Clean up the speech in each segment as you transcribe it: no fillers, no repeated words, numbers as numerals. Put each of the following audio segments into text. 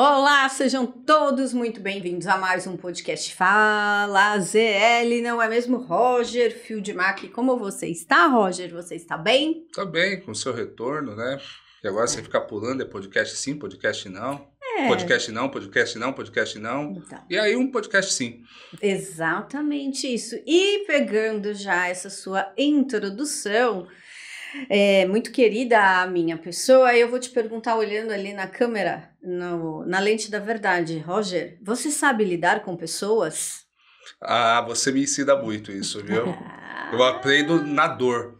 Olá, sejam todos muito bem-vindos a mais um podcast Fala ZL, não é mesmo? Roger Fieldmack, como você está, Roger? Você está bem? Tá bem, com o seu retorno, né? E agora você fica pulando, é podcast sim, podcast não. Podcast não, podcast não, podcast não. Então, E aí um podcast sim. exatamente isso. E pegando já essa sua introdução, muito querida a minha pessoa, eu vou te perguntar, olhando ali na câmera, na lente da verdade, Roger, você sabe lidar com pessoas? Ah, você me ensina muito isso, viu? Eu aprendo na dor.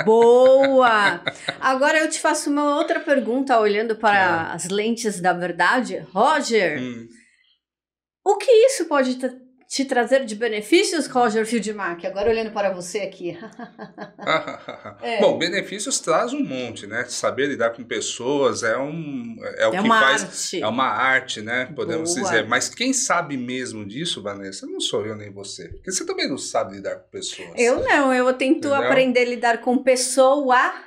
Boa! Agora eu te faço uma outra pergunta, olhando para as lentes da verdade. Roger, o que isso pode te trazer de benefícios, Roger Fieldmack? Agora olhando para você aqui. Bom, benefícios traz um monte, né? Saber lidar com pessoas é o que uma faz. arte. É uma arte, né? Podemos Boa. dizer. Mas quem sabe mesmo disso, Vanessa, não sou eu nem você. Porque você também não sabe lidar com pessoas. Eu não, eu tento Entendeu? aprender a lidar com pessoa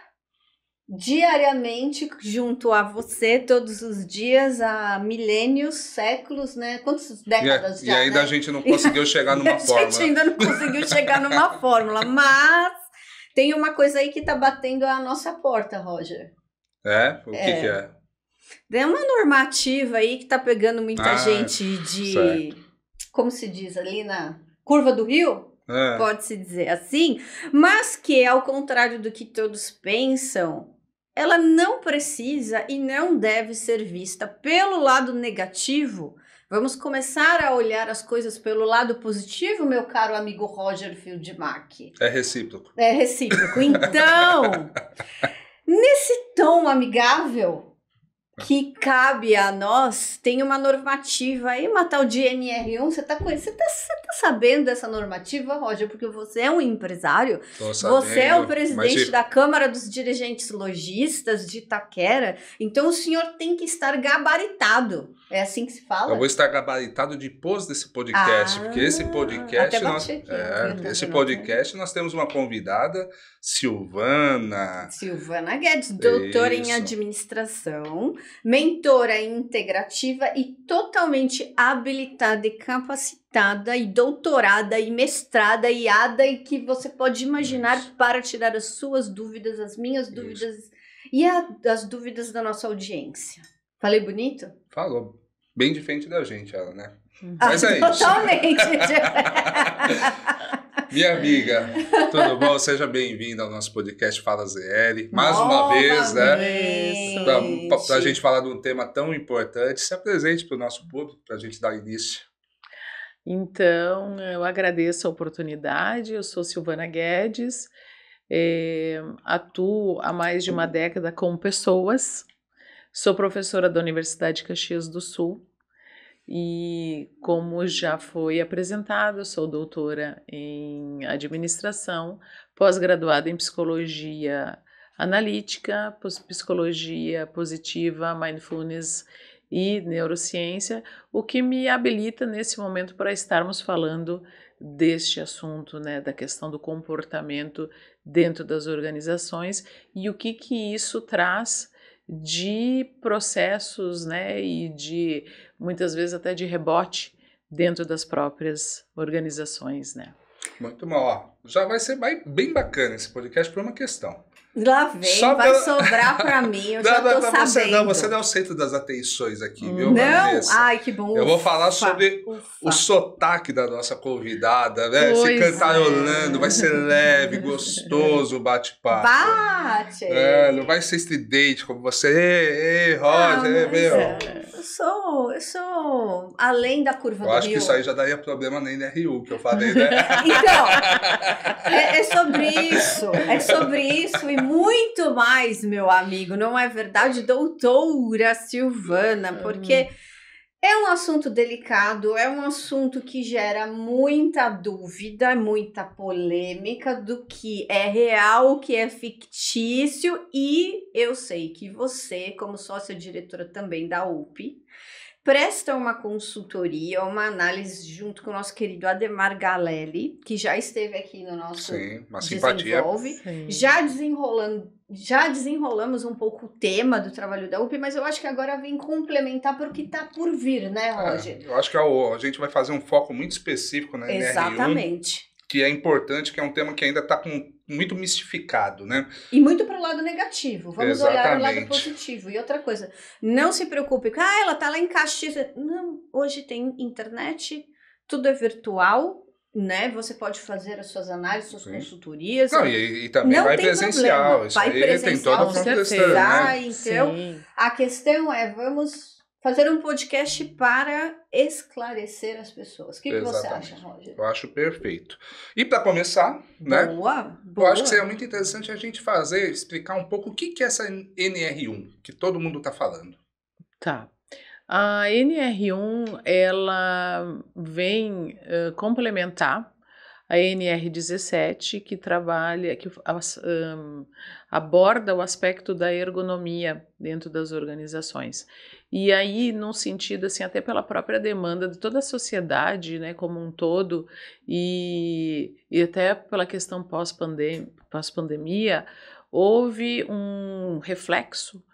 diariamente junto a você, todos os dias, há milênios, séculos, né? Quantas décadas já, E ainda né? a gente não conseguiu chegar numa fórmula. A gente ainda não conseguiu chegar numa fórmula, mas tem uma coisa aí que tá batendo a nossa porta, Roger. É? O que é? É uma normativa aí que tá pegando muita gente certo. como se diz ali na curva do rio? É. Pode-se dizer assim, mas que, ao contrário do que todos pensam, ela não precisa e não deve ser vista pelo lado negativo. Vamos começar a olhar as coisas pelo lado positivo, meu caro amigo Roger Fieldmack. É recíproco. É recíproco. Então, nesse tom amigável que cabe a nós, tem uma normativa aí, uma tal de NR1. Você tá sabendo dessa normativa, Roger? Porque você é um empresário. Tô sabendo, você é o presidente da Câmara dos Dirigentes Lojistas de Itaquera. Então o senhor tem que estar gabaritado. É assim que se fala? Eu vou estar gabaritado depois desse podcast, porque esse podcast, esse podcast nós temos uma convidada, Silvana Guedes, doutora em administração, mentora integrativa e totalmente habilitada e capacitada e doutorada e mestrada e ADA, e que você pode imaginar para tirar as suas dúvidas, as minhas dúvidas e as dúvidas da nossa audiência. Falei bonito? Falou. Bem diferente da gente, ela, né? Mas é isso. Totalmente. Minha amiga, tudo bom? Seja bem-vinda ao nosso podcast Fala ZL. Mais uma vez, né? Para a gente falar de um tema tão importante. Se apresente para o nosso público, para a gente dar início. Então, eu agradeço a oportunidade. Eu sou Silvana Guedes, atuo há mais de uma década com pessoas. Sou professora da Universidade de Caxias do Sul e, como já foi apresentado, sou doutora em administração, pós-graduada em psicologia analítica, psicologia positiva, mindfulness e neurociência, o que me habilita nesse momento para estarmos falando deste assunto, né, da questão do comportamento dentro das organizações e o que isso traz de processos, né, e de muitas vezes até de rebote dentro das próprias organizações, né? Muito bom, ó. Já vai ser bem bacana esse podcast por uma questão. Lá vem, vai sobrar pra mim, eu já tô sabendo. Você não é o centro das atenções aqui, viu, Não? Vanessa? Ai, que bom. Eu vou falar sobre o sotaque da nossa convidada, né? Se cantarolando, vai ser leve, gostoso o bate-papo. Não vai ser estridente como você. Roger, meu. Eu sou além da curva do rio. Eu acho que isso aí já daria problema na NRU, que eu falei, né? Então, é sobre isso e muito mais, meu amigo, não é verdade, doutora Silvana? Porque é um assunto delicado, é um assunto que gera muita dúvida, muita polêmica do que é real, o que é fictício, e eu sei que você, como sócia-diretora também da UP, presta uma consultoria, uma análise junto com o nosso querido Ademar Galelli, que já esteve aqui no nosso Sim, uma simpatia. já desenrolando já desenrolamos um pouco o tema do trabalho da UP, mas eu acho que agora vem complementar porque está por vir, né, Roger? Eu acho que a gente vai fazer um foco muito específico na NR1. Exatamente. Que é importante, que é um tema que ainda está muito mistificado, né? E muito para o lado negativo. Vamos olhar o lado positivo. E outra coisa, não se preocupe, ela está lá em Caxias. Não, hoje tem internet, tudo é virtual, né? Você pode fazer as suas análises, suas consultorias. Não, e também vai presencial. Isso vai presencial, tem toda a função, né? Então, sim. A questão é, vamos fazer um podcast para esclarecer as pessoas. O que você acha, Roger? Eu acho perfeito. E para começar, né? Boa. Eu acho que seria muito interessante a gente explicar um pouco o que é essa NR1, que todo mundo está falando. Tá. A NR1, ela vem complementar a NR17, que trabalha, que aborda o aspecto da ergonomia dentro das organizações. E aí, num sentido, assim, até pela própria demanda de toda a sociedade, né, como um todo, e até pela questão pós-pandemia, houve um reflexo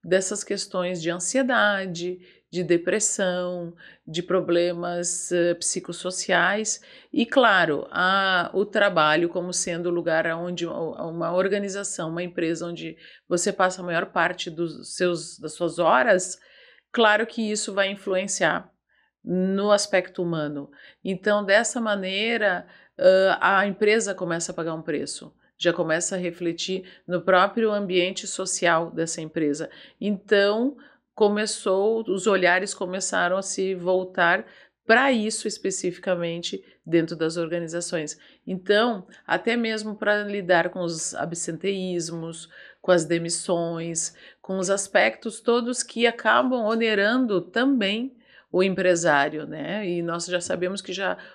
dessas questões de ansiedade, de depressão, de problemas psicossociais e, claro, o trabalho como sendo o lugar onde uma organização, uma empresa onde você passa a maior parte das suas horas, claro que isso vai influenciar no aspecto humano. Então, dessa maneira, a empresa começa a pagar um preço. Já começa a refletir no próprio ambiente social dessa empresa. Então, os olhares começaram a se voltar para isso especificamente dentro das organizações. Então, até mesmo para lidar com os absenteísmos, com as demissões, com os aspectos todos que acabam onerando também o empresário, né? E nós já sabemos que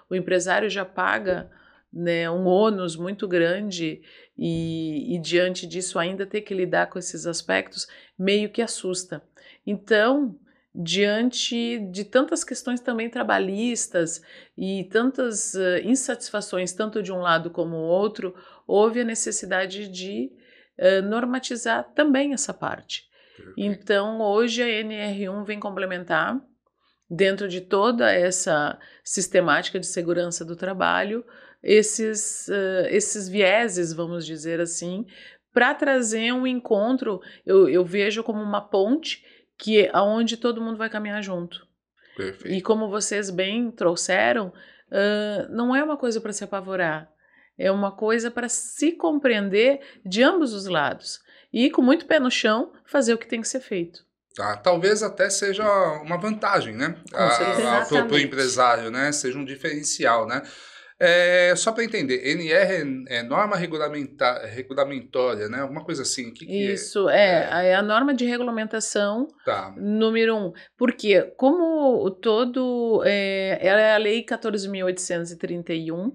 o empresário já paga, né, um ônus muito grande e diante disso ainda ter que lidar com esses aspectos meio que assusta. Então, diante de tantas questões também trabalhistas e tantas insatisfações, tanto de um lado como o outro, houve a necessidade de normatizar também essa parte. Então, hoje a NR1 vem complementar, dentro de toda essa sistemática de segurança do trabalho, esses vieses, vamos dizer assim, para trazer um encontro, eu vejo como uma ponte aonde todo mundo vai caminhar junto. Perfeito. E como vocês bem trouxeram, não é uma coisa para se apavorar, é uma coisa para se compreender de ambos os lados e, com muito pé no chão, fazer o que tem que ser feito. Talvez até seja uma vantagem, né? Para o empresário, né? Seja um diferencial, né? Só para entender, NR é norma regulamentória, né? Alguma coisa assim. Isso, é a norma de regulamentação número 1. Porque, como ela é a Lei 14.831,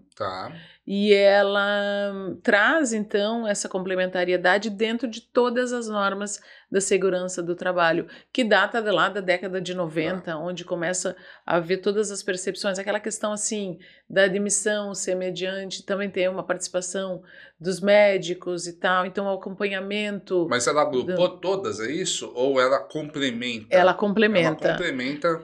e ela traz, então, essa complementariedade dentro de todas as normas da segurança do trabalho, que data lá da década de 90, onde começa a haver todas as percepções, aquela questão, assim, da admissão ser mediante, também tem uma participação dos médicos e tal, então o acompanhamento... Mas ela agrupou todas, é isso? Ou ela complementa? Ela complementa. Ela complementa,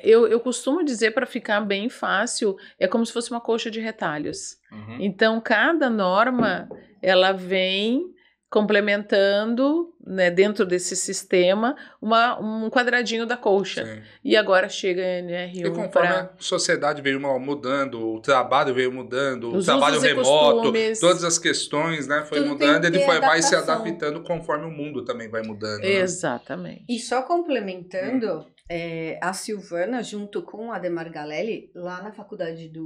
eu costumo dizer, para ficar bem fácil, é como se fosse uma coxa de retalhos. Uhum. Então, cada norma, ela vem complementando, né, dentro desse sistema, um quadradinho da colcha. Sim. E agora chega a NR1 e conforme a sociedade veio mudando, o trabalho veio mudando, o trabalho remoto, todas as questões, né, foi mudando, ele vai se adaptando conforme o mundo também vai mudando. Exatamente. Né? E só complementando, a Silvana, junto com a Ademar Galelli, lá na faculdade de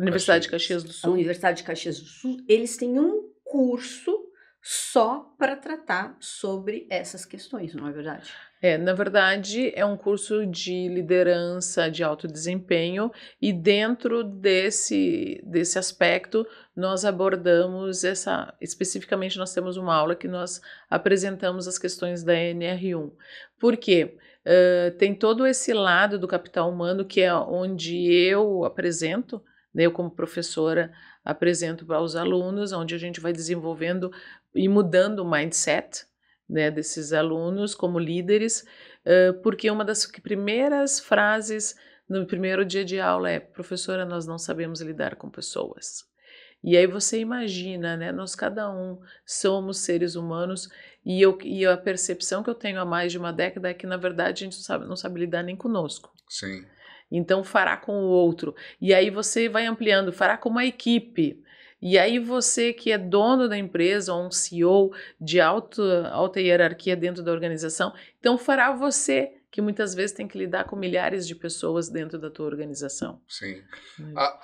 Universidade de Caxias do Sul. A Universidade de Caxias do Sul, eles têm um curso só para tratar sobre essas questões, não é verdade? Na verdade, é um curso de liderança, de alto desempenho, e dentro desse aspecto, nós abordamos especificamente nós temos uma aula que nós apresentamos as questões da NR1. Por quê? Tem todo esse lado do capital humano que é onde eu apresento, né, eu como professora apresento para os alunos, onde a gente vai desenvolvendo e mudando o mindset, né, desses alunos como líderes, porque uma das primeiras frases no primeiro dia de aula é: professora, nós não sabemos lidar com pessoas. E aí você imagina, né, nós cada um somos seres humanos, e a percepção que eu tenho há mais de uma década é que, na verdade, a gente não sabe lidar nem conosco. Sim. Então, fará com o outro. E aí você vai ampliando, fará com uma equipe. E aí você que é dono da empresa, ou um CEO de alta hierarquia dentro da organização, então fará você, que muitas vezes tem que lidar com milhares de pessoas dentro da tua organização. Sim.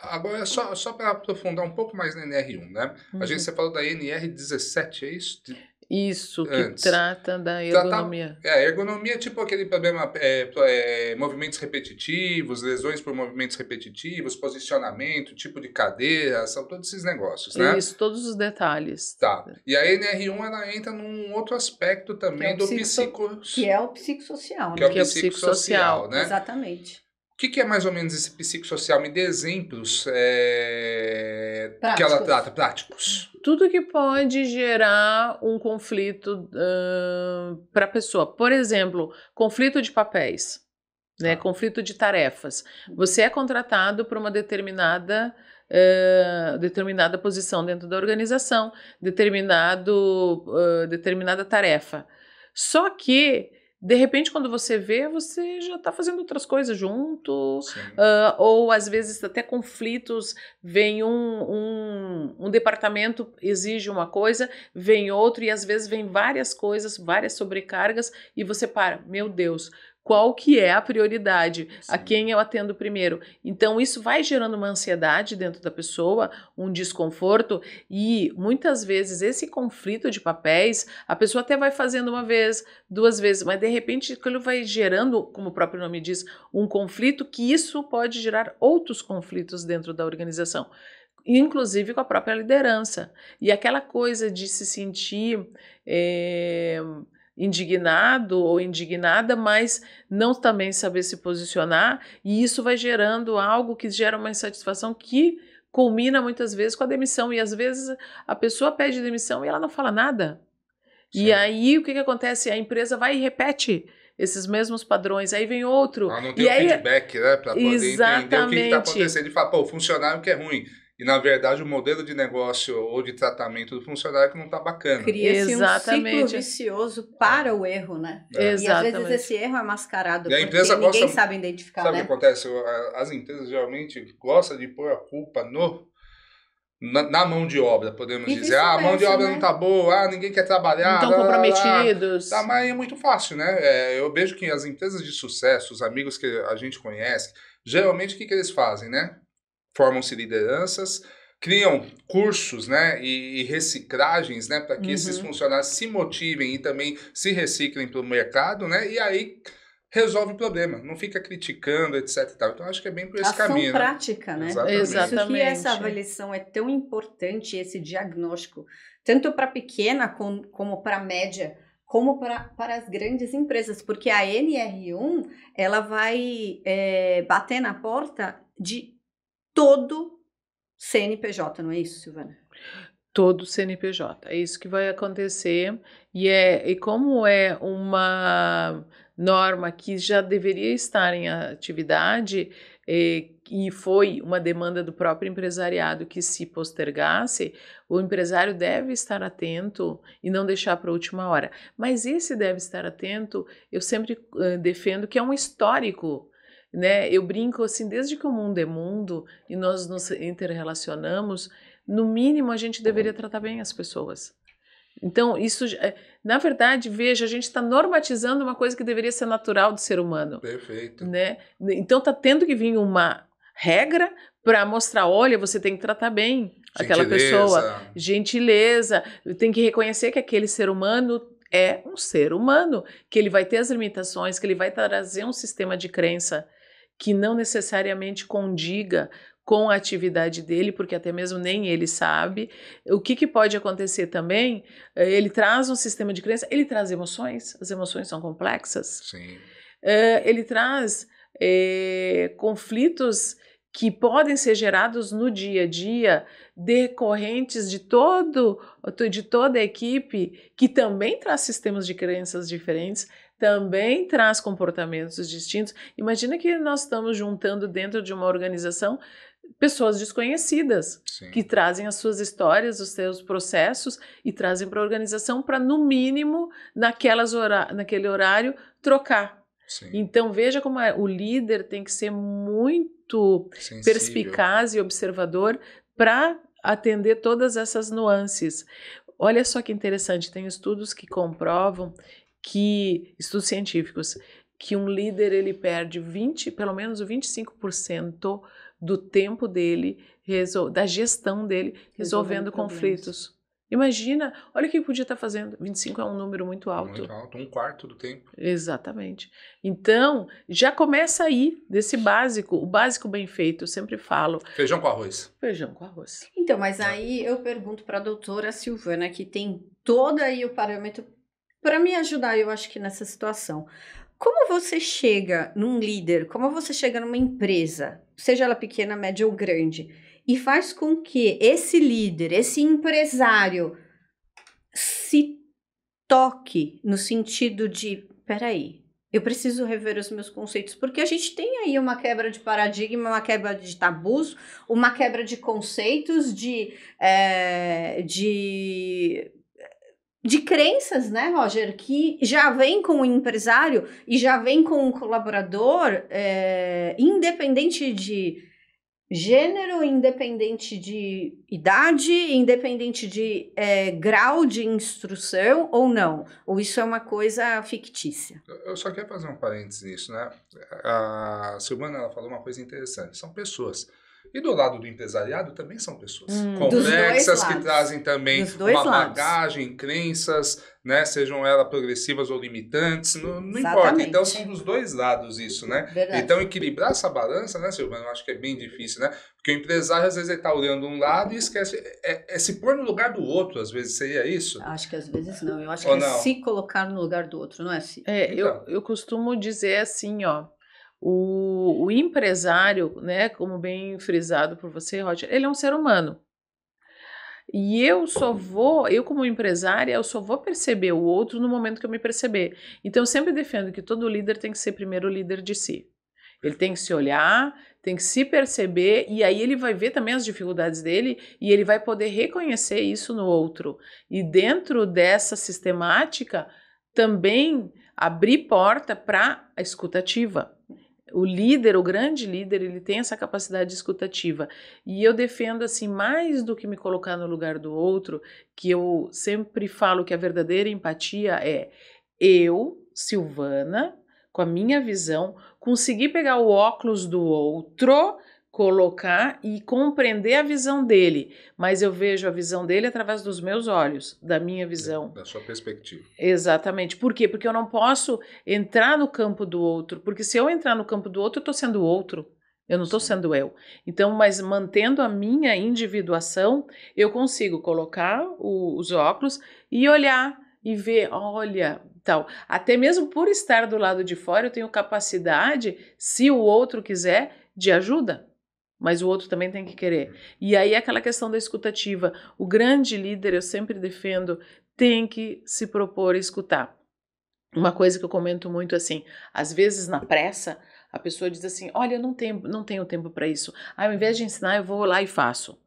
Agora, só para aprofundar um pouco mais na NR1, né? Você falou da NR17, é isso? Isso, que trata da ergonomia. Ergonomia é tipo aquele problema, movimentos repetitivos, lesões por movimentos repetitivos, posicionamento, tipo de cadeira, são todos esses negócios, né? Isso, todos os detalhes. Tá. E a NR1, ela entra num outro aspecto também do que é o psicossocial, né? Que é o psicossocial, né? Exatamente. O que é mais ou menos esse psicossocial? Me dê exemplos que ela trata, práticos. Tudo que pode gerar um conflito para a pessoa. Por exemplo, conflito de papéis, né? Conflito de tarefas. Você é contratado para uma determinada posição dentro da organização, determinada tarefa. Só que, de repente, quando você vê, você já está fazendo outras coisas junto, ou às vezes até conflitos, vem um departamento exige uma coisa, vem outro, e às vezes vem várias coisas, várias sobrecargas, e você para, meu Deus, qual que é a prioridade? Sim. A quem eu atendo primeiro? Então, isso vai gerando uma ansiedade dentro da pessoa, um desconforto, e muitas vezes esse conflito de papéis, a pessoa até vai fazendo uma vez, 2 vezes, mas de repente aquilo vai gerando, como o próprio nome diz, um conflito, que isso pode gerar outros conflitos dentro da organização, inclusive com a própria liderança. E aquela coisa de se sentir indignado ou indignada, mas não também saber se posicionar, e isso vai gerando algo que gera uma insatisfação que culmina muitas vezes com a demissão, e às vezes a pessoa pede demissão e ela não fala nada. Sim. E aí o que acontece? A empresa vai e repete esses mesmos padrões, aí vem outro. Ela não tem feedback, né, para poder entender o que está acontecendo. Ele fala, pô, o funcionário que é ruim. E, na verdade, o modelo de negócio ou de tratamento do funcionário que não está bacana. Cria-se um ciclo vicioso para o erro, né? E, às vezes, esse erro é mascarado porque ninguém sabe identificar, Sabe o que acontece? As empresas, geralmente, gostam de pôr a culpa na mão de obra, podemos dizer. A mão de obra não está boa, ninguém quer trabalhar. Não estão comprometidos. Mas é muito fácil, né? Eu vejo que as empresas de sucesso, os amigos que a gente conhece, geralmente, o que eles fazem, né? Formam-se lideranças, criam cursos, né, e reciclagens, né, para que esses funcionários se motivem e também se reciclem para o mercado, né, e aí resolve o problema, não fica criticando, etc. e tal. Então, acho que é bem por esse caminho. Ação prática, né? Exatamente. Isso que essa avaliação é tão importante, esse diagnóstico, tanto para pequena como para média, como para as grandes empresas, porque a NR1, ela vai bater na porta de todo CNPJ, não é isso, Silvana? Todo CNPJ, é isso que vai acontecer, e como é uma norma que já deveria estar em atividade, e foi uma demanda do próprio empresariado que se postergasse, o empresário deve estar atento e não deixar para a última hora. Mas esse deve estar atento, eu sempre defendo que é um histórico, né? Eu brinco assim, desde que o mundo é mundo e nós nos interrelacionamos, no mínimo a gente deveria tratar bem as pessoas. Então, isso, na verdade, veja, a gente está normatizando uma coisa que deveria ser natural do ser humano. Perfeito. Né? Então, está tendo que vir uma regra para mostrar, olha, você tem que tratar bem aquela pessoa. Gentileza. Tem que reconhecer que aquele ser humano é um ser humano, que ele vai ter as limitações, que ele vai trazer um sistema de crença que não necessariamente condiga com a atividade dele, porque até mesmo nem ele sabe. O que pode acontecer também, ele traz um sistema de crença, ele traz emoções, as emoções são complexas. Sim. Ele traz conflitos que podem ser gerados no dia a dia, decorrentes de toda a equipe, que também traz sistemas de crenças diferentes, também traz comportamentos distintos. Imagina que nós estamos juntando dentro de uma organização pessoas desconhecidas, sim, que trazem as suas histórias, os seus processos e trazem para a organização para, no mínimo, naquele horário, trocar. Sim. Então, veja como o líder tem que ser muito sensível, perspicaz e observador para atender todas essas nuances. Olha só que interessante, tem estudos que comprovam estudos científicos, que um líder ele perde pelo menos 25% do tempo dele, da gestão dele, resolvendo conflitos. Imagina, olha o que podia estar fazendo. 25 é um número muito alto. Muito alto, 1/4 do tempo. Exatamente. Então, já começa aí, desse básico, o básico bem feito, eu sempre falo. Feijão com arroz. Feijão com arroz. Então, mas aí eu pergunto para a doutora Silvana, que tem todo aí o parâmetro para me ajudar, eu acho que nessa situação. Como você chega num líder, como você chega numa empresa, seja ela pequena, média ou grande, e faz com que esse líder, esse empresário, se toque no sentido de, peraí, eu preciso rever os meus conceitos, porque a gente tem aí uma quebra de paradigma, uma quebra de tabus, uma quebra de conceitos, de crenças, né, Roger, que já vem com o empresário e já vem com o colaborador, independente de gênero, independente de idade, independente de grau de instrução ou não, ou isso é uma coisa fictícia. Eu só quero fazer um parênteses nisso, né? A Silvana, ela falou uma coisa interessante, são pessoas. E do lado do empresariado também são pessoas complexas que trazem também uma bagagem, crenças, né? Sejam elas progressivas ou limitantes, não importa. Então são dos dois lados isso, né? Verdade. Então equilibrar essa balança, né, Silvana? Eu acho que é bem difícil, né? Porque o empresário às vezes ele está olhando um lado e esquece, se pôr no lugar do outro, às vezes seria isso? Acho que às vezes não, eu acho que é se colocar no lugar do outro, não é assim? Então. Eu costumo dizer assim, ó. O empresário, né, como bem frisado por você, Roger, ele é um ser humano. E eu como empresária, eu só vou perceber o outro no momento que eu me perceber. Então, eu sempre defendo que todo líder tem que ser primeiro líder de si. Ele tem que se olhar, tem que se perceber, e aí ele vai ver também as dificuldades dele, e ele vai poder reconhecer isso no outro. E dentro dessa sistemática, também abrir porta para a escutativa. O líder, o grande líder, ele tem essa capacidade escutativa. E eu defendo, assim, mais do que me colocar no lugar do outro, que eu sempre falo que a verdadeira empatia é eu, Silvana, com a minha visão, conseguir pegar o óculos do outro, colocar e compreender a visão dele, mas eu vejo a visão dele através dos meus olhos, da minha visão. Da sua perspectiva. Exatamente. Por quê? Porque eu não posso entrar no campo do outro, porque se eu entrar no campo do outro, eu estou sendo outro, eu não estou sendo eu. Então, mas mantendo a minha individuação, eu consigo colocar os óculos e olhar e ver, olha, tal. Até mesmo por estar do lado de fora, eu tenho capacidade, se o outro quiser, de ajuda. Mas o outro também tem que querer. E aí aquela questão da escutativa. O grande líder, eu sempre defendo, tem que se propor a escutar. Uma coisa que eu comento muito assim, às vezes na pressa, a pessoa diz assim, olha, eu não tenho tempo para isso. Ao invés de ensinar, eu vou lá e faço.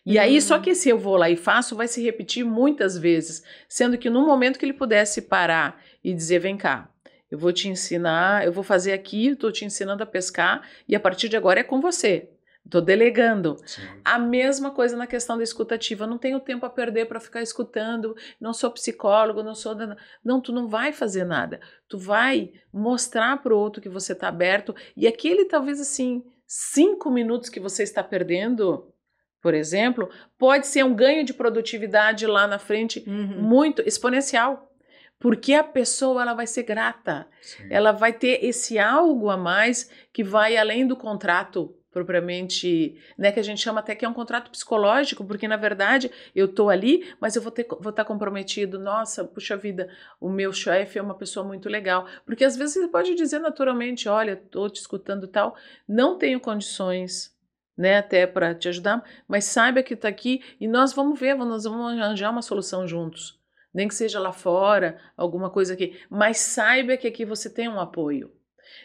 E aí, só que esse eu vou lá e faço vai se repetir muitas vezes, sendo que no momento que ele pudesse parar e dizer, vem cá, eu vou te ensinar, eu vou fazer aqui, estou te ensinando a pescar e a partir de agora é com você. Estou delegando. Sim. A mesma coisa na questão da escutativa. Não tenho tempo a perder para ficar escutando. Não sou psicólogo, não sou... Não, tu não vai fazer nada. Tu vai mostrar para o outro que você está aberto. E aquele, talvez assim, 5 minutos que você está perdendo, por exemplo, pode ser um ganho de produtividade lá na frente muito exponencial. Porque a pessoa ela vai ser grata. Sim. Ela vai ter esse algo a mais que vai além do contrato propriamente, né, que a gente chama até que é um contrato psicológico, porque na verdade eu estou ali, mas eu vou estar comprometido, nossa, puxa vida, o meu chefe é uma pessoa muito legal, porque às vezes você pode dizer naturalmente, olha, estou te escutando e tal, não tenho condições né, até para te ajudar, mas saiba que está aqui e nós vamos ver, nós vamos arranjar uma solução juntos. Nem que seja lá fora, alguma coisa aqui, mas saiba que aqui você tem um apoio.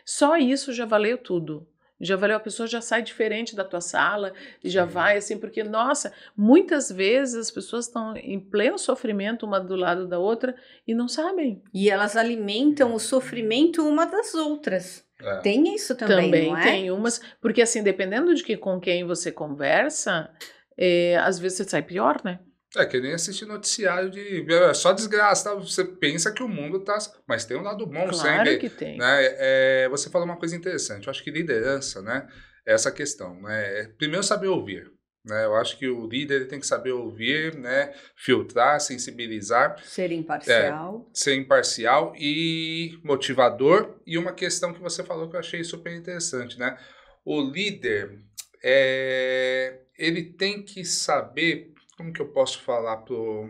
Só isso já valeu tudo. Já valeu, a pessoa já sai diferente da tua sala e já vai assim, porque, nossa, muitas vezes as pessoas estão em pleno sofrimento uma do lado da outra e não sabem. E elas alimentam o sofrimento uma das outras. Tem isso também, não é? Também tem umas, porque assim, dependendo de com quem você conversa, às vezes você sai pior, né? É que nem assistir noticiário de só desgraça, tá? Você pensa que o mundo tá... Mas tem um lado bom sempre. Claro que tem. Né? Você falou uma coisa interessante. Eu acho que liderança, né? É essa questão, né? Primeiro saber ouvir. Né? Eu acho que o líder ele tem que saber ouvir, né? Filtrar, sensibilizar. Ser imparcial. Ser imparcial e motivador. E uma questão que você falou que eu achei super interessante, né? O líder, ele tem que saber... Como que eu posso falar com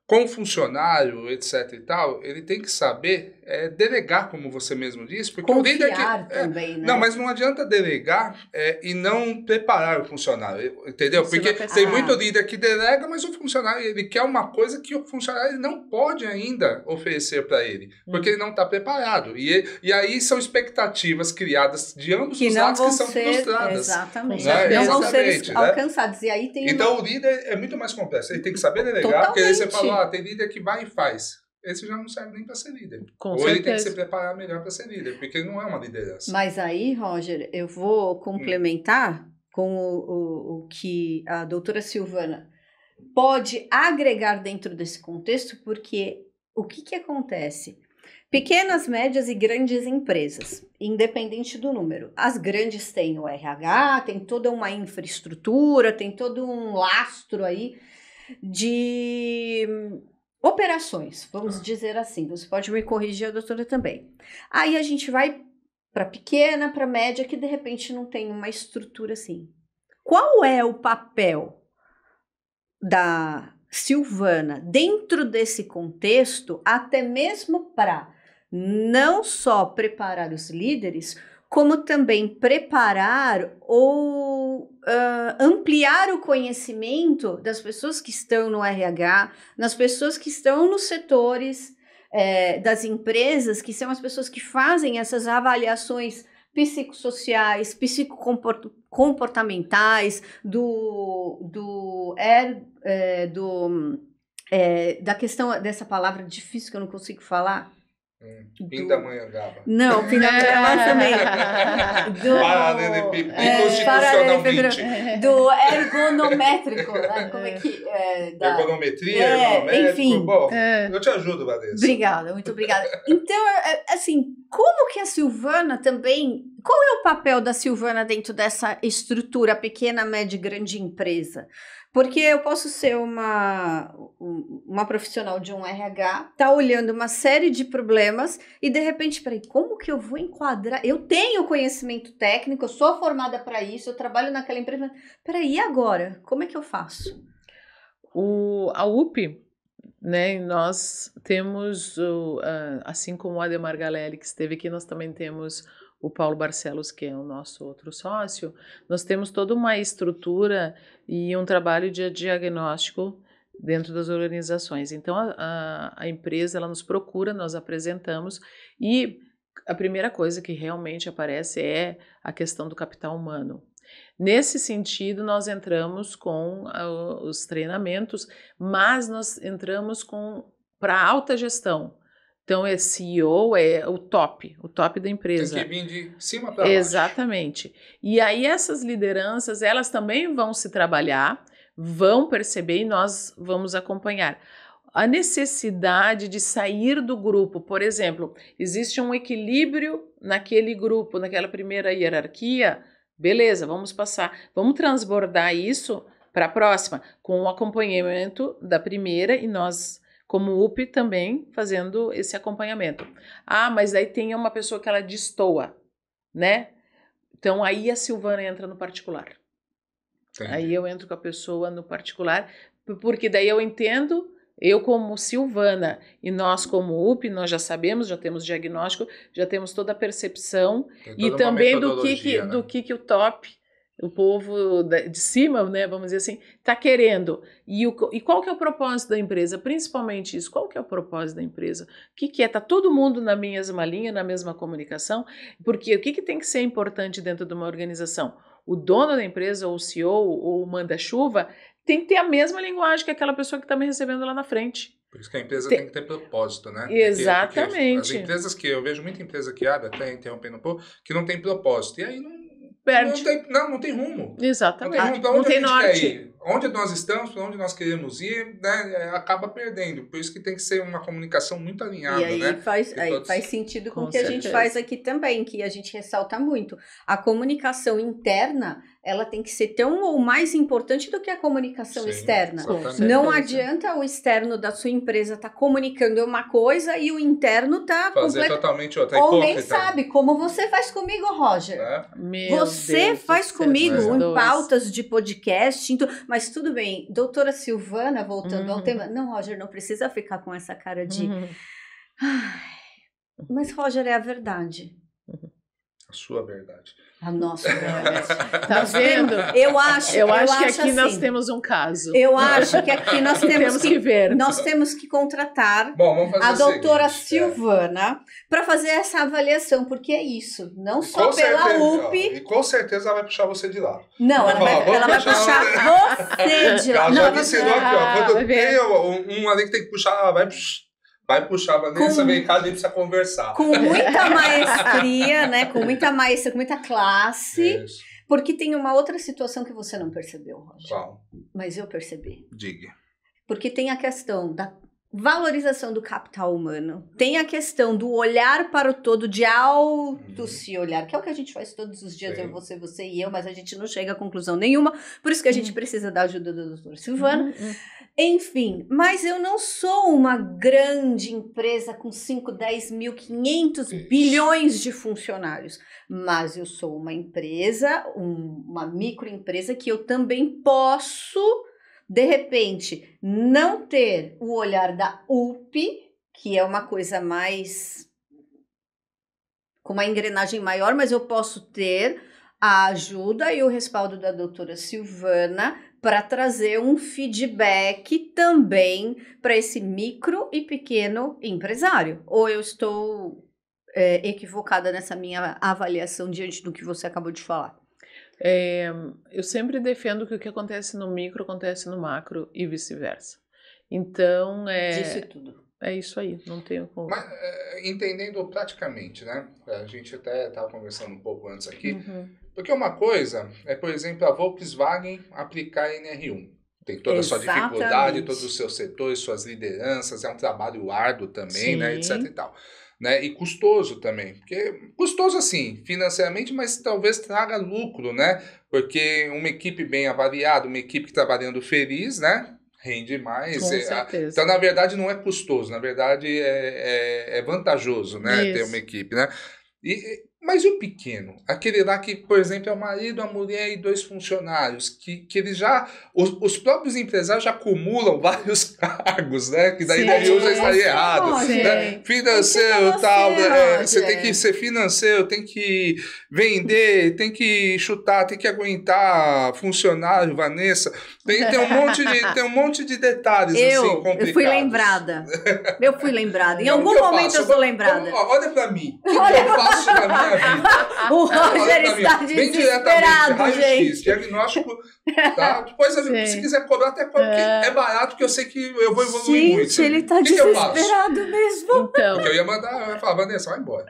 o funcionário, etc e tal, ele tem que saber delegar, como você mesmo disse, porque confiar o líder também, né? Não, mas não adianta delegar e não preparar o funcionário, entendeu? Você porque tem muito líder que delega, mas o funcionário ele quer uma coisa que o funcionário ele não pode ainda oferecer para ele, porque ele não está preparado. E aí são expectativas criadas de ambos os lados que são frustradas. Exatamente. Né? Não vão ser alcançados. E aí tem então o líder é muito mais complexo. Ele tem que saber delegar, totalmente. porque aí você falou, tem líder que vai e faz. Esse já não serve nem para ser líder. Ou ele tem que se preparar melhor para ser líder, porque ele não é uma liderança. Mas aí, Roger, eu vou complementar com o que a doutora Silvana pode agregar dentro desse contexto, porque o que acontece? Pequenas, médias e grandes empresas, independente do número. As grandes têm o RH, tem toda uma infraestrutura, tem todo um lastro aí de operações, vamos dizer assim. Você pode me corrigir, a doutora também. Aí a gente vai para pequena, para média, que de repente não tem uma estrutura assim. Qual é o papel da Silvana dentro desse contexto, até mesmo para não só preparar os líderes, como também preparar ou ampliar o conhecimento das pessoas que estão no RH, nas pessoas que estão nos setores das empresas, que são as pessoas que fazem essas avaliações psicossociais, psicocomportamentais, da questão dessa palavra difícil que eu não consigo falar. Pindamonhangaba. Não, Pindamonhangaba também. Inconstitucionalmente. Do ergonométrico. Né? Como é que... Ergonometria, ergonométrico. Enfim. Bom, eu te ajudo, Vanessa. Obrigada, muito obrigada. Então, assim, como que a Silvana também... Qual é o papel da Silvana dentro dessa estrutura pequena, média e grande empresa? Porque eu posso ser uma profissional de um RH, tá olhando uma série de problemas e de repente, peraí, como que eu vou enquadrar? Eu tenho conhecimento técnico, eu sou formada para isso, eu trabalho naquela empresa, peraí, e agora? Como é que eu faço? A UP, né, nós temos, assim como o Ademar Galelli, que esteve aqui, nós também temos o Paulo Barcelos, que é o nosso outro sócio. Nós temos toda uma estrutura e um trabalho de diagnóstico dentro das organizações. Então, a empresa, ela nos procura, nós apresentamos, e a primeira coisa que realmente aparece é a questão do capital humano. Nesse sentido, nós entramos com os treinamentos, mas nós entramos para alta gestão. Então, CEO é o top da empresa. Tem que vir de cima para baixo. Exatamente. E aí essas lideranças, elas também vão se trabalhar, vão perceber e nós vamos acompanhar. A necessidade de sair do grupo, por exemplo, existe um equilíbrio naquele grupo, naquela primeira hierarquia, beleza, vamos transbordar isso para a próxima, com o acompanhamento da primeira e nós... como UP também fazendo esse acompanhamento. Mas aí tem uma pessoa que ela destoa, né? Então aí a Silvana entra no particular. Entendi. Aí eu entro com a pessoa no particular, porque daí eu entendo eu como Silvana e nós como UP, nós já sabemos, já temos diagnóstico, já temos toda a percepção e também do que o top, o povo de cima, né, vamos dizer assim, está querendo. E qual que é o propósito da empresa? Principalmente isso, qual que é o propósito da empresa? O que é? Está todo mundo na mesma linha, na mesma comunicação? Porque o que tem que ser importante dentro de uma organização? O dono da empresa, ou o CEO, ou o manda-chuva, tem que ter a mesma linguagem que aquela pessoa que está me recebendo lá na frente. Por isso que a empresa tem que ter propósito, né? Exatamente. Porque as empresas que eu vejo muita empresa que abre, até interrompendo um pouco, que não tem propósito. E aí não tem rumo. Exatamente. Não tem norte. Onde nós estamos, para onde nós queremos ir, né, acaba perdendo. Por isso que tem que ser uma comunicação muito alinhada. E aí, né? faz sentido com o que a gente faz aqui também, que a gente ressalta muito. A comunicação interna, ela tem que ser tão ou mais importante do que a comunicação externa. Não adianta o externo da sua empresa estar comunicando uma coisa e o interno tá totalmente outra. Ou nem sabe, como você faz comigo, Roger. Você faz comigo em pautas de podcast, mas tudo bem. Doutora Silvana, voltando ao tema. Não, Roger, não precisa ficar com essa cara de... Mas, Roger, é a verdade. A sua verdade. A nossa verdade. Tá vendo? Eu acho que aqui assim, nós temos um caso. Eu acho que aqui nós temos que ver. Nós temos que contratar a doutora Silvana para fazer essa avaliação, porque é isso. Não só pela UP. E com certeza ela vai puxar você de lá. Não, ela vai puxar você de lá. Ela já me ensinou aqui, ó. Quando tem um ali que tem que puxar, ela vai puxar a Vanessa, vem cá, a gente precisa conversar. Com muita maestria, né? Com muita maestria, com muita classe. Isso. Porque tem uma outra situação que você não percebeu, Roger. Qual? Mas eu percebi. Diga. Porque tem a questão da valorização do capital humano. Tem a questão do olhar para o todo, de se olhar, que é o que a gente faz todos os dias, eu, você e eu, mas a gente não chega a conclusão nenhuma. Por isso que a gente precisa da ajuda da doutora Silvana. Enfim, mas eu não sou uma grande empresa com 5, 10 mil, 500 bilhões de funcionários, mas eu sou uma empresa, uma microempresa que eu também posso, de repente, não ter o olhar da UP, que é uma coisa mais, com uma engrenagem maior, mas eu posso ter a ajuda e o respaldo da doutora Silvana para trazer um feedback também para esse micro e pequeno empresário. Ou eu estou equivocada nessa minha avaliação diante do que você acabou de falar? Eu sempre defendo que o que acontece no micro acontece no macro e vice-versa. Então, Disse tudo. É isso aí, não tenho como. Mas, entendendo praticamente, né? A gente até estava conversando um pouco antes aqui. Porque uma coisa é, por exemplo, a Volkswagen aplicar a NR1. Tem toda a sua dificuldade, todos os seus setores, suas lideranças, é um trabalho árduo também, né? Etc e tal. Né? E custoso também. Porque custoso, assim, financeiramente, mas talvez traga lucro, né? Porque uma equipe bem avaliada, uma equipe trabalhando feliz, né? Rende mais. Com certeza. Então, na verdade, não é custoso, na verdade é vantajoso, né? Ter uma equipe, né? Mas e o pequeno? Aquele lá que, por exemplo, é o marido, a mulher e 2 funcionários, que eles já, os próprios empresários já acumulam vários cargos, né? Que daí ele já estaria errado. Né? Financeiro, tal, você tem que ser financeiro, tem que vender, tem que chutar, tem que aguentar funcionário, Vanessa. Tem um monte de detalhes assim, complicados. Eu fui lembrada. Em algum momento eu sou lembrada. Olha pra mim. O que eu faço na minha vida? O Roger está desesperado, gente. Diagnóstico, tá? Depois, se quiser cobrar, até cobra, porque é barato, porque eu sei que eu vou evoluir muito. Gente, ele está desesperado mesmo. Então. Porque eu ia mandar, eu ia falar, Vanessa, vai embora.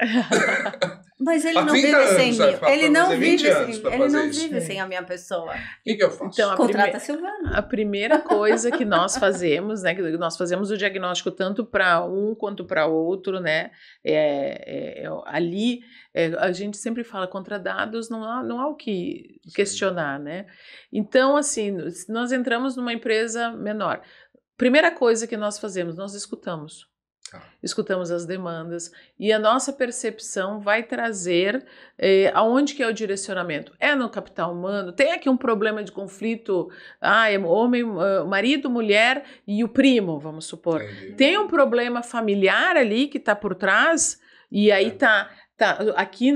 Mas ele não vive sem mim. Ele não vive sem a minha pessoa. O que eu faço? Então, contrata a Silvana. A primeira coisa que nós fazemos, né? Que nós fazemos o diagnóstico tanto para um quanto para outro, né? Ali a gente sempre fala contra dados, não há o que questionar, né? Então, assim, nós entramos numa empresa menor. Primeira coisa que nós fazemos, nós escutamos. escutamos as demandas e a nossa percepção vai trazer aonde que é o direcionamento. É no capital humano? Tem aqui um problema de conflito, é homem, marido, mulher e o primo, vamos supor. Entendi. Tem um problema familiar ali que está por trás e aí tá aqui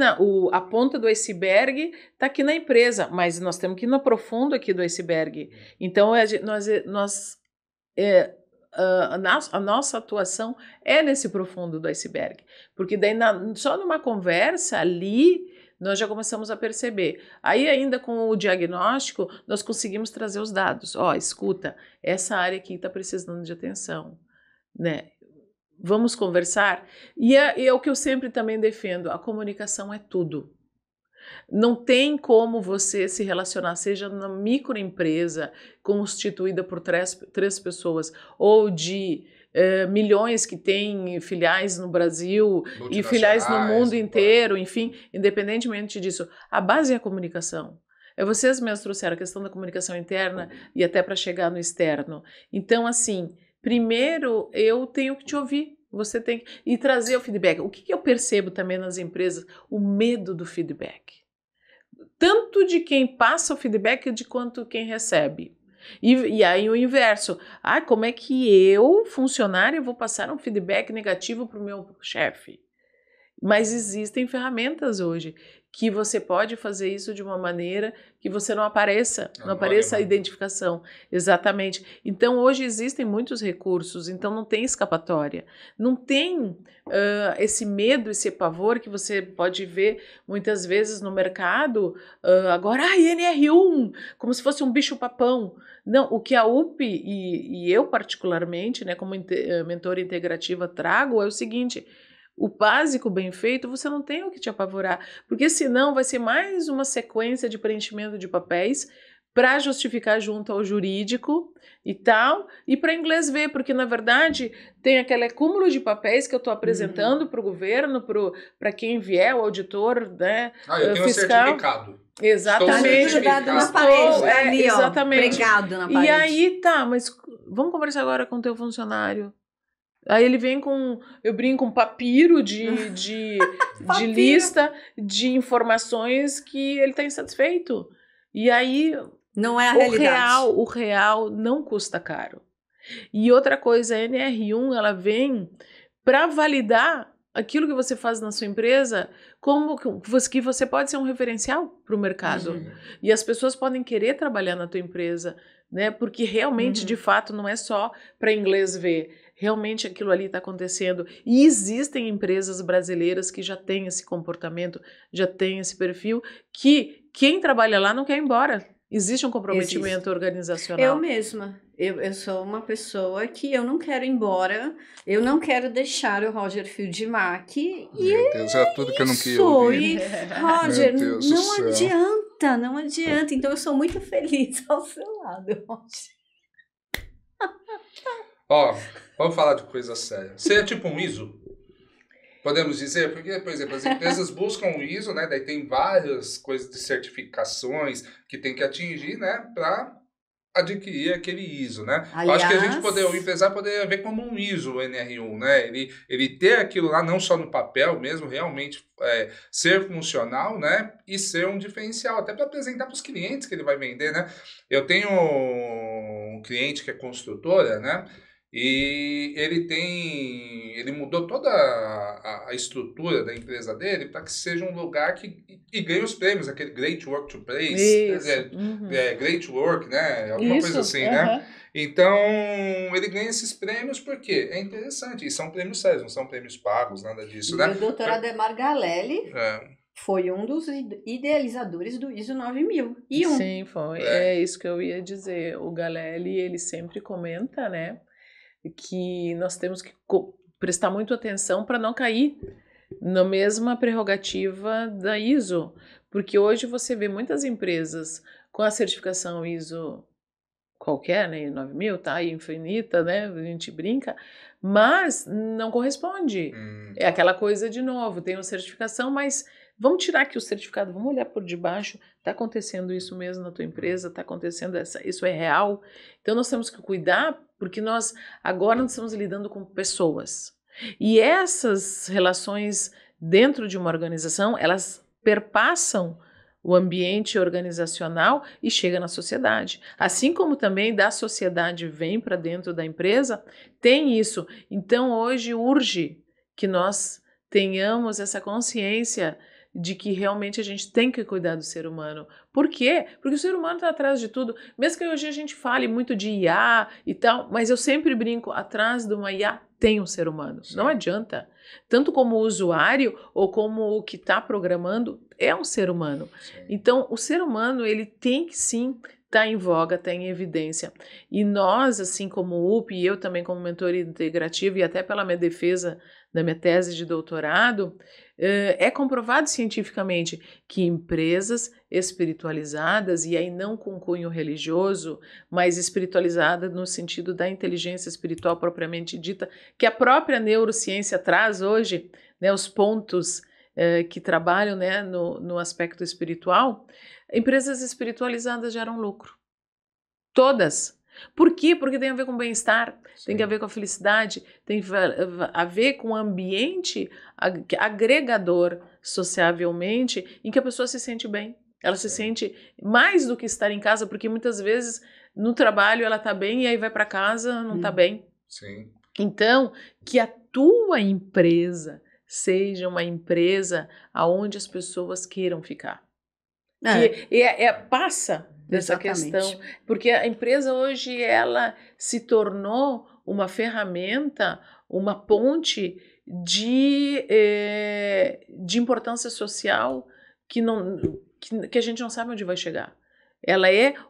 a ponta do iceberg está aqui na empresa, mas nós temos que ir no profundo aqui do iceberg. Então a nossa atuação é nesse profundo do iceberg, porque daí só numa conversa ali nós já começamos a perceber. Aí ainda com o diagnóstico nós conseguimos trazer os dados. Escuta, essa área aqui está precisando de atenção, né? Vamos conversar. E é o que eu sempre também defendo, a comunicação é tudo. Não tem como você se relacionar, seja na microempresa constituída por três pessoas ou de milhões que têm filiais no Brasil e filiais no mundo inteiro, enfim, independentemente disso, a base é a comunicação. Vocês mesmos trouxeram a questão da comunicação interna e até para chegar no externo. Então, assim, primeiro eu tenho que te ouvir. Você tem que e trazer o feedback. O que eu percebo também nas empresas? O medo do feedback. Tanto de quem passa o feedback de quanto quem recebe. E aí o inverso. Como é que eu, funcionário, vou passar um feedback negativo para o meu chefe? Mas existem ferramentas hoje que você pode fazer isso de uma maneira que você não apareça a identificação. Exatamente. Então, hoje existem muitos recursos, então não tem escapatória. Não tem esse medo, esse pavor que você pode ver muitas vezes no mercado. Agora, NR1, como se fosse um bicho-papão. Não, o que a UP e eu particularmente, né, como mentora integrativa trago é o seguinte: o básico bem feito, você não tem o que te apavorar, porque senão vai ser mais uma sequência de preenchimento de papéis para justificar junto ao jurídico e tal, e para inglês ver, porque na verdade tem aquele acúmulo de papéis que eu estou apresentando para o governo, para quem vier, o auditor, né, eu tenho fiscal. Um certificado. Exatamente. Na parede, ali, exatamente. Pregado na parede. E aí, mas vamos conversar agora com o teu funcionário. Aí ele vem eu brinco, um papiro de lista de informações que ele está insatisfeito. E aí não é a realidade. O real não custa caro. E outra coisa, a NR1 ela vem para validar aquilo que você faz na sua empresa, como que você pode ser um referencial para o mercado. E as pessoas podem querer trabalhar na tua empresa, né? Porque realmente, de fato, não é só para inglês ver. Realmente aquilo ali está acontecendo. E existem empresas brasileiras que já têm esse comportamento, já têm esse perfil, que quem trabalha lá não quer ir embora. Existe um comprometimento organizacional. Eu mesma. Eu sou uma pessoa que eu não quero ir embora, eu não quero deixar o Roger Fieldmack. Meu Deus, é tudo que eu não queria ouvir. Roger, não adianta. Então eu sou muito feliz ao seu lado, Roger. Vamos falar de coisa séria. Você é tipo um ISO? Podemos dizer? Porque, por exemplo, as empresas buscam o ISO, né? Daí tem várias coisas de certificações que tem que atingir, né? Para adquirir aquele ISO, né? Aliás, eu acho que o empresário poderia ver como um ISO, o NR1, né? Ele ter aquilo lá não só no papel mesmo, realmente ser funcional, né? E ser um diferencial, até para apresentar para os clientes que ele vai vender, né? Eu tenho um cliente que é construtora, né? E ele mudou toda a estrutura da empresa dele para que seja um lugar que ganhe os prêmios, aquele Great Work to Place, Great Work, né? Alguma coisa assim, né? Então, ele ganha esses prêmios porque é interessante, e são prêmios sérios, não são prêmios pagos, nada disso, né? E o doutor Ademar Galelli foi um dos idealizadores do ISO 9001. Sim, foi. É isso que eu ia dizer. O Galelli, ele sempre comenta, né? Que nós temos que prestar muito atenção para não cair na mesma prerrogativa da ISO, porque hoje você vê muitas empresas com a certificação ISO qualquer, né, 9000, tá aí infinita, né, a gente brinca, mas não corresponde. É aquela coisa de novo, tem uma certificação, mas vamos tirar aqui o certificado, vamos olhar por debaixo, está acontecendo isso mesmo na tua empresa, está acontecendo isso é real. Então nós temos que cuidar, porque agora nós estamos lidando com pessoas. E essas relações dentro de uma organização, elas perpassam o ambiente organizacional e chega na sociedade. Assim como também da sociedade vem para dentro da empresa, tem isso. Então, hoje urge que nós tenhamos essa consciência de que realmente a gente tem que cuidar do ser humano. Por quê? Porque o ser humano está atrás de tudo. Mesmo que hoje a gente fale muito de IA e tal, mas eu sempre brinco, atrás de uma IA tem um ser humano. Sim. Não adianta. Tanto como o usuário ou como o que está programando, é um ser humano. Sim. Então, o ser humano, ele tem que sim estar em voga, estar em evidência. E nós, assim como o UP, e eu também como mentora integrativa, e até pela minha defesa da minha tese de doutorado, é comprovado cientificamente que empresas espiritualizadas, e aí não com cunho religioso, mas espiritualizada no sentido da inteligência espiritual propriamente dita, que a própria neurociência traz hoje, né, os pontos que trabalham, né, no aspecto espiritual, empresas espiritualizadas geram lucro. Todas. Por quê? Porque tem a ver com bem-estar, tem a ver com a felicidade, tem a ver com o ambiente agregador sociavelmente em que a pessoa se sente bem. Ela se sente mais do que estar em casa, porque muitas vezes no trabalho ela está bem e aí vai para casa não está bem. Sim. Então, que a tua empresa seja uma empresa onde as pessoas queiram ficar. Que passa dessa questão, porque a empresa hoje ela se tornou uma ferramenta, uma ponte de importância social que a gente não sabe onde vai chegar.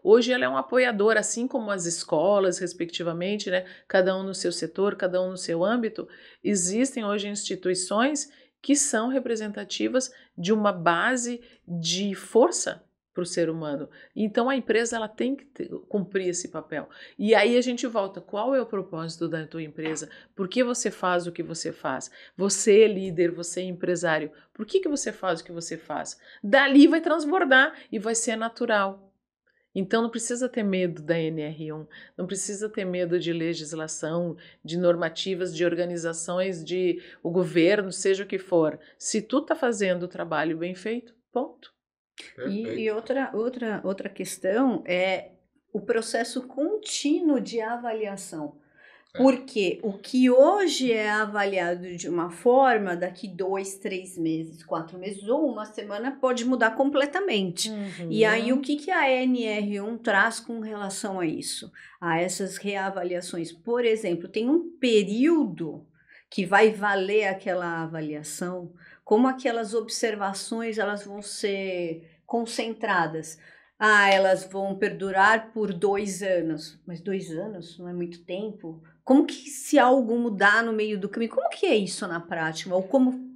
Hoje ela é um apoiador, assim como as escolas, respectivamente, né? Cada um no seu setor, cada um no seu âmbito. Existem hoje instituições que são representativas de uma base de força para o ser humano. Então a empresa ela tem que cumprir esse papel. E aí a gente volta, qual é o propósito da tua empresa? Por que você faz o que você faz? Você é líder, você é empresário. Por que você faz o que você faz? Dali vai transbordar e vai ser natural. Então não precisa ter medo da NR1, não precisa ter medo de legislação, de normativas, de organizações, de o governo, seja o que for. Se tu tá fazendo o trabalho bem feito, ponto. E outra questão é o processo contínuo de avaliação. Porque o que hoje é avaliado de uma forma, daqui 2, 3 meses, 4 meses ou uma semana pode mudar completamente. Uhum. E aí o que a NR1 traz com relação a isso? A essas reavaliações. Por exemplo, tem um período que vai valer aquela avaliação, como aquelas observações elas vão ser concentradas. Elas vão perdurar por 2 anos. Mas 2 anos não é muito tempo? Como que se algo mudar no meio do caminho? Como que é isso na prática? Ou como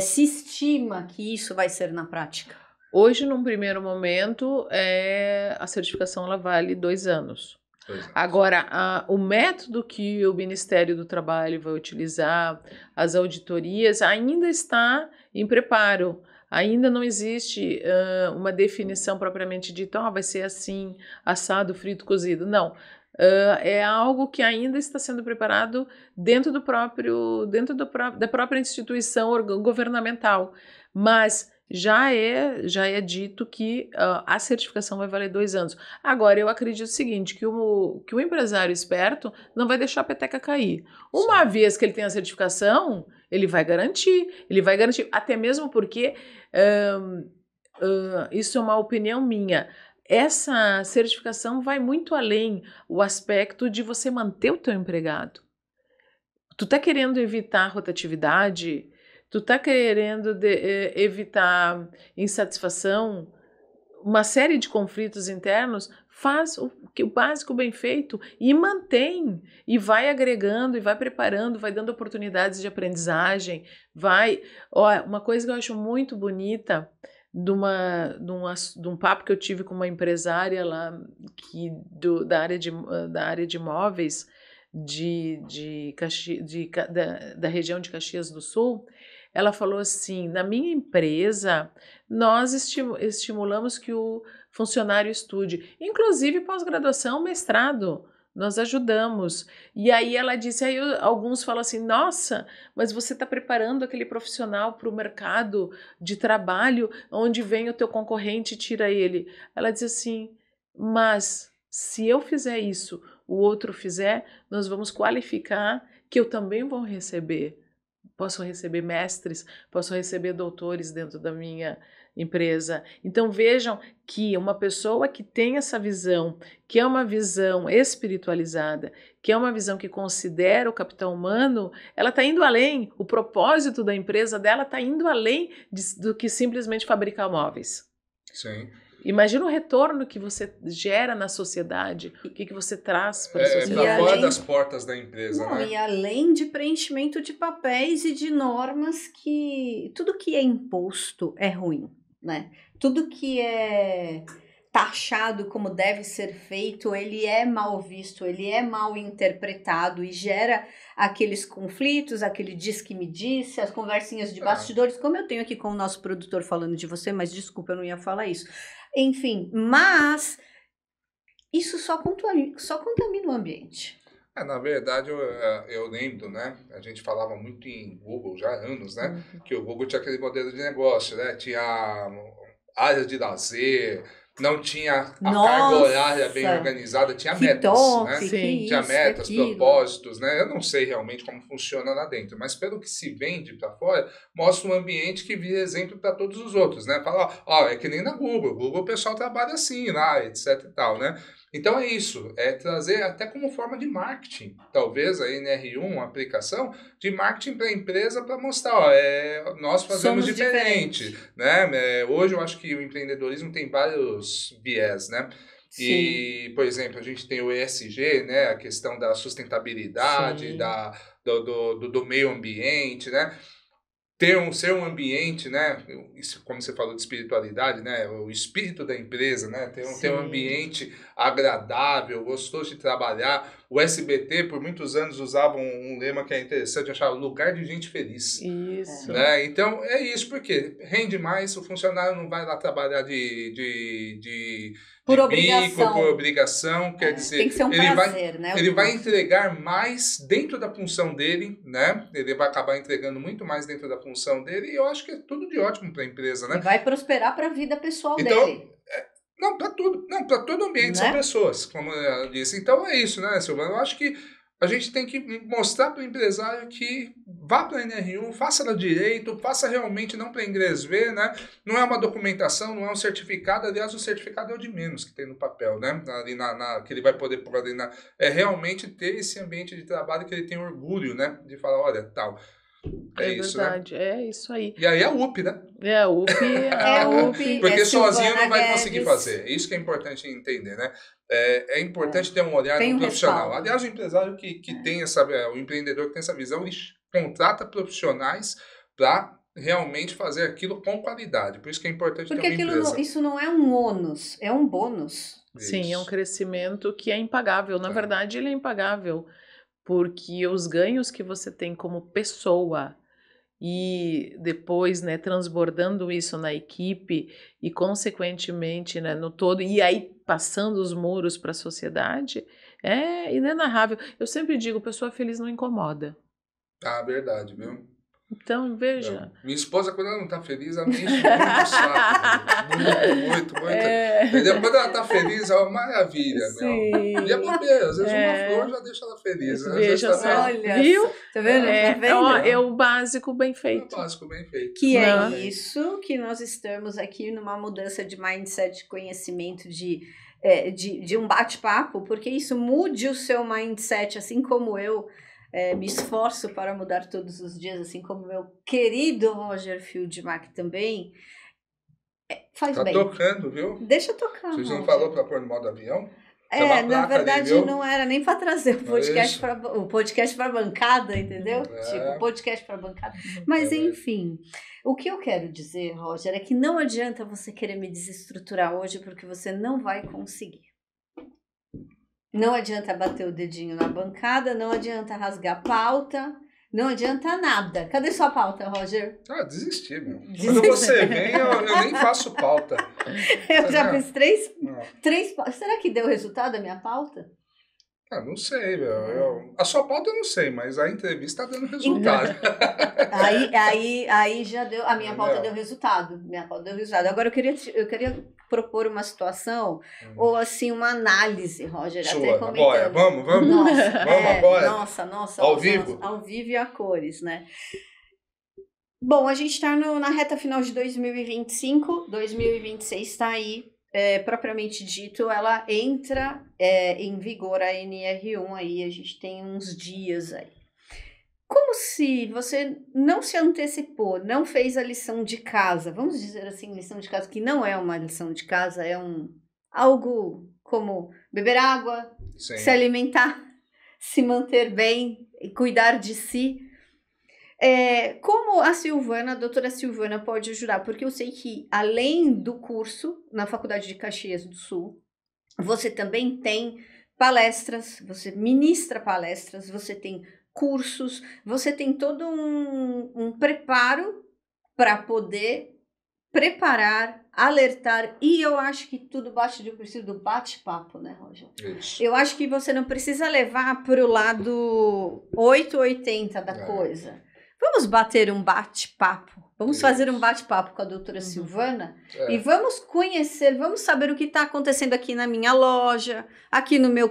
se estima que isso vai ser na prática? Hoje, num primeiro momento, a certificação ela vale 2 anos. Agora, o método que o Ministério do Trabalho vai utilizar, as auditorias, ainda está em preparo. Ainda não existe uma definição propriamente dita, vai ser assim, assado, frito, cozido. Não. É algo que ainda está sendo preparado dentro da própria instituição governamental. Mas já é dito que a certificação vai valer 2 anos. Agora, eu acredito o seguinte, que o empresário esperto não vai deixar a peteca cair. Uma vez que ele tem a certificação, ele vai garantir, até mesmo porque, isso é uma opinião minha, essa certificação vai muito além o aspecto de você manter o teu empregado. Tu tá querendo evitar rotatividade, tu tá querendo evitar insatisfação, uma série de conflitos internos, faz o básico bem feito e mantém, e vai agregando, e vai preparando, vai dando oportunidades de aprendizagem, uma coisa que eu acho muito bonita, de um papo que eu tive com uma empresária lá da área de imóveis da região de Caxias do Sul. Ela falou assim, na minha empresa nós estimulamos que o funcionário estude, inclusive pós-graduação, mestrado. nós ajudamos. E aí ela disse, aí alguns falam assim, nossa, mas você está preparando aquele profissional para o mercado de trabalho, onde vem o teu concorrente e tira ele. Ela diz assim, mas se eu fizer isso, o outro fizer, nós vamos qualificar que eu também vou receber. Posso receber mestres, posso receber doutores dentro da minha empresa. Então vejam que uma pessoa que tem essa visão, que é uma visão espiritualizada, que é uma visão que considera o capital humano, ela está indo além, o propósito da empresa dela está indo além do que simplesmente fabricar móveis. Sim. Imagina o retorno que você gera na sociedade, o que você traz para a sociedade. Para fora das portas da empresa, né? E além de preenchimento de papéis e de normas que... Tudo que é imposto é ruim, né? Tudo que é taxado como deve ser feito, ele é mal visto, ele é mal interpretado e gera aqueles conflitos, aquele diz que me disse, as conversinhas de bastidores, como eu tenho aqui com o nosso produtor falando de você, mas desculpa, eu não ia falar isso. Enfim, mas isso só contamina o ambiente. Na verdade, eu lembro, né? A gente falava muito em Google já há anos, né? Que o Google tinha aquele modelo de negócio, né? Tinha áreas de lazer, não tinha a carga horária bem organizada, tinha metas, né? Sim. Tinha metas, propósitos, né? Eu não sei realmente como funciona lá dentro, mas pelo que se vende para fora, mostra um ambiente que vira exemplo para todos os outros, né? Fala, ó, é que nem na Google, o pessoal trabalha assim lá, etc e tal, né? Então é isso, é trazer até como forma de marketing, talvez a NR1, uma aplicação de marketing para a empresa para mostrar, ó, nós fazemos diferente, né? Hoje eu acho que o empreendedorismo tem vários viés, né? Sim. E, por exemplo, a gente tem o ESG, né? A questão da sustentabilidade, do meio ambiente, né? Ser um ambiente, né? Isso, como você falou de espiritualidade, né? O espírito da empresa, né? Ter um ambiente agradável, gostoso de trabalhar. O SBT, por muitos anos, usava um lema que é interessante, eu achava lugar de gente feliz. Isso. Né? Então, é isso, porque rende mais, o funcionário não vai lá trabalhar por obrigação. Por obrigação, quer dizer, tem que ser um prazer, né? Ele vai entregar mais dentro da função dele, né? Ele vai acabar entregando muito mais dentro da função dele e eu acho que é tudo de ótimo para a empresa, né? E vai prosperar para a vida pessoal dele. Não, para tudo. Não, para todo ambiente, né? São pessoas, como eu disse. Então é isso, né, Silvana? Eu acho que a gente tem que mostrar para o empresário que vá para a NR1, faça ela direito, faça realmente não para inglês ver, né? Não é uma documentação, não é um certificado. Aliás, o certificado é o de menos que tem no papel, né? Ali que ele vai poder pôr ali é realmente ter esse ambiente de trabalho que ele tem orgulho, né? De falar, olha, tal. É isso, verdade, né? É isso aí. E aí a UP, né? A UP. A UP. Porque sozinho não vai conseguir fazer. Isso que é importante entender, né? É importante ter um olhar no profissional. Respaldo. Aliás, o empresário que tem o empreendedor que tem essa visão, ele contrata profissionais para realmente fazer aquilo com qualidade. Por isso que é importante ter uma empresa. Isso não é um ônus, é um bônus. Sim, isso. É um crescimento que é impagável. Na verdade, ele é impagável. Porque os ganhos que você tem como pessoa e depois, né, transbordando isso na equipe e consequentemente, né, no todo, e aí passando os muros para a sociedade, é inenarrável. Eu sempre digo, pessoa feliz não incomoda. Verdade, viu? Então, veja. Minha esposa, quando ela não tá feliz, ela me enche muito o saco. Muito. Entendeu? Quando ela tá feliz, é uma maravilha. Sim. E é bobeira. Às vezes uma flor já deixa ela feliz. Veja só. Viu? Tá vendo? É o básico bem feito. É o básico bem feito. Que é isso que nós estamos aqui numa mudança de mindset, de conhecimento, de um bate-papo, porque isso mude o seu mindset, assim como eu me esforço para mudar todos os dias, assim como meu querido Roger Fieldmark também. Faz bem. Tá tocando, viu? Deixa tocar. Vocês não falou para pôr no modo avião? Na verdade ali, não era nem para trazer o podcast para bancada, entendeu? Tipo, podcast para bancada. Mas enfim, o que eu quero dizer, Roger, é que não adianta você querer me desestruturar hoje, porque você não vai conseguir. Não adianta bater o dedinho na bancada, não adianta rasgar pauta, não adianta nada. Cadê sua pauta, Roger? Desisti, meu. Quando você vem, eu nem faço pauta. Eu já fiz três pautas. Será que deu resultado a minha pauta? Não sei, meu. A sua pauta eu não sei, mas a entrevista tá dando resultado. Aí já deu. A minha pauta deu resultado. Agora eu queria propor uma situação, ou assim, uma análise, Roger, até comentando. Vamos? Nossa, vamos agora? Nossa. Ao vivo? Ao vivo e a cores, né? Bom, a gente está na reta final de 2025, 2026 está aí. Propriamente dito, ela entra em vigor a NR1 aí, a gente tem uns dias aí. Como se você não se antecipou, não fez a lição de casa, vamos dizer assim, lição de casa, que não é uma lição de casa, é algo como beber água, Sim. Se alimentar, se manter bem e cuidar de si. Como a doutora Silvana pode ajudar? Porque eu sei que, além do curso na Faculdade de Caxias do Sul, você também tem palestras, você ministra palestras, você tem cursos, você tem todo um preparo para poder preparar, alertar, e eu acho que tudo bate do bate-papo, né, Roger? Isso. Eu acho que você não precisa levar para o lado 880 da coisa. Vamos bater um bate-papo. Vamos fazer um bate-papo com a doutora Silvana e vamos conhecer, vamos saber o que está acontecendo aqui na minha loja, aqui no meu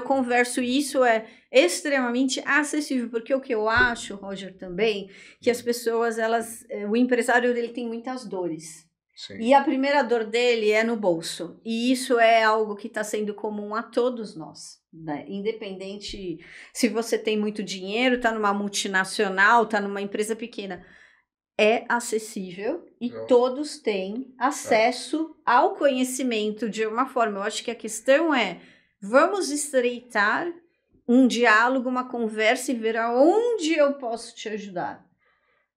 converso. E isso é extremamente acessível, porque o que eu acho, Roger, também, que as pessoas, o empresário, ele tem muitas dores. Sim. E a primeira dor dele é no bolso. E isso é algo que está sendo comum a todos nós. Né? Independente se você tem muito dinheiro, está numa multinacional, está numa empresa pequena, é acessível e todos têm acesso ao conhecimento de uma forma. Eu acho que a questão vamos estreitar um diálogo, uma conversa e ver aonde eu posso te ajudar.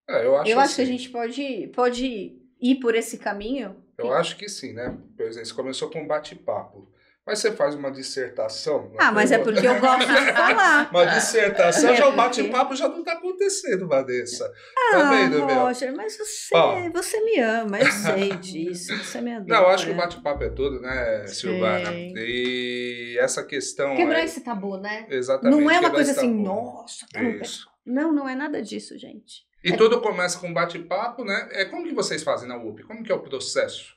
Eu acho que a gente pode ir por esse caminho. Eu acho que sim, né? Por exemplo, você começou com um bate-papo. Mas você faz uma dissertação. Mas é porque eu gosto de falar. Uma dissertação, já o bate-papo já não está acontecendo, Vanessa. Tá vendo, Roger, mas você me ama, eu sei disso, você me adora. Não, eu acho que o bate-papo é tudo, né, Silvana? E essa questão... Quebrar esse tabu, né? Exatamente. Não é uma coisa assim, nossa... Isso. Não é nada disso, gente. E tudo começa com bate-papo, né? Como que vocês fazem na UP? Como que é o processo?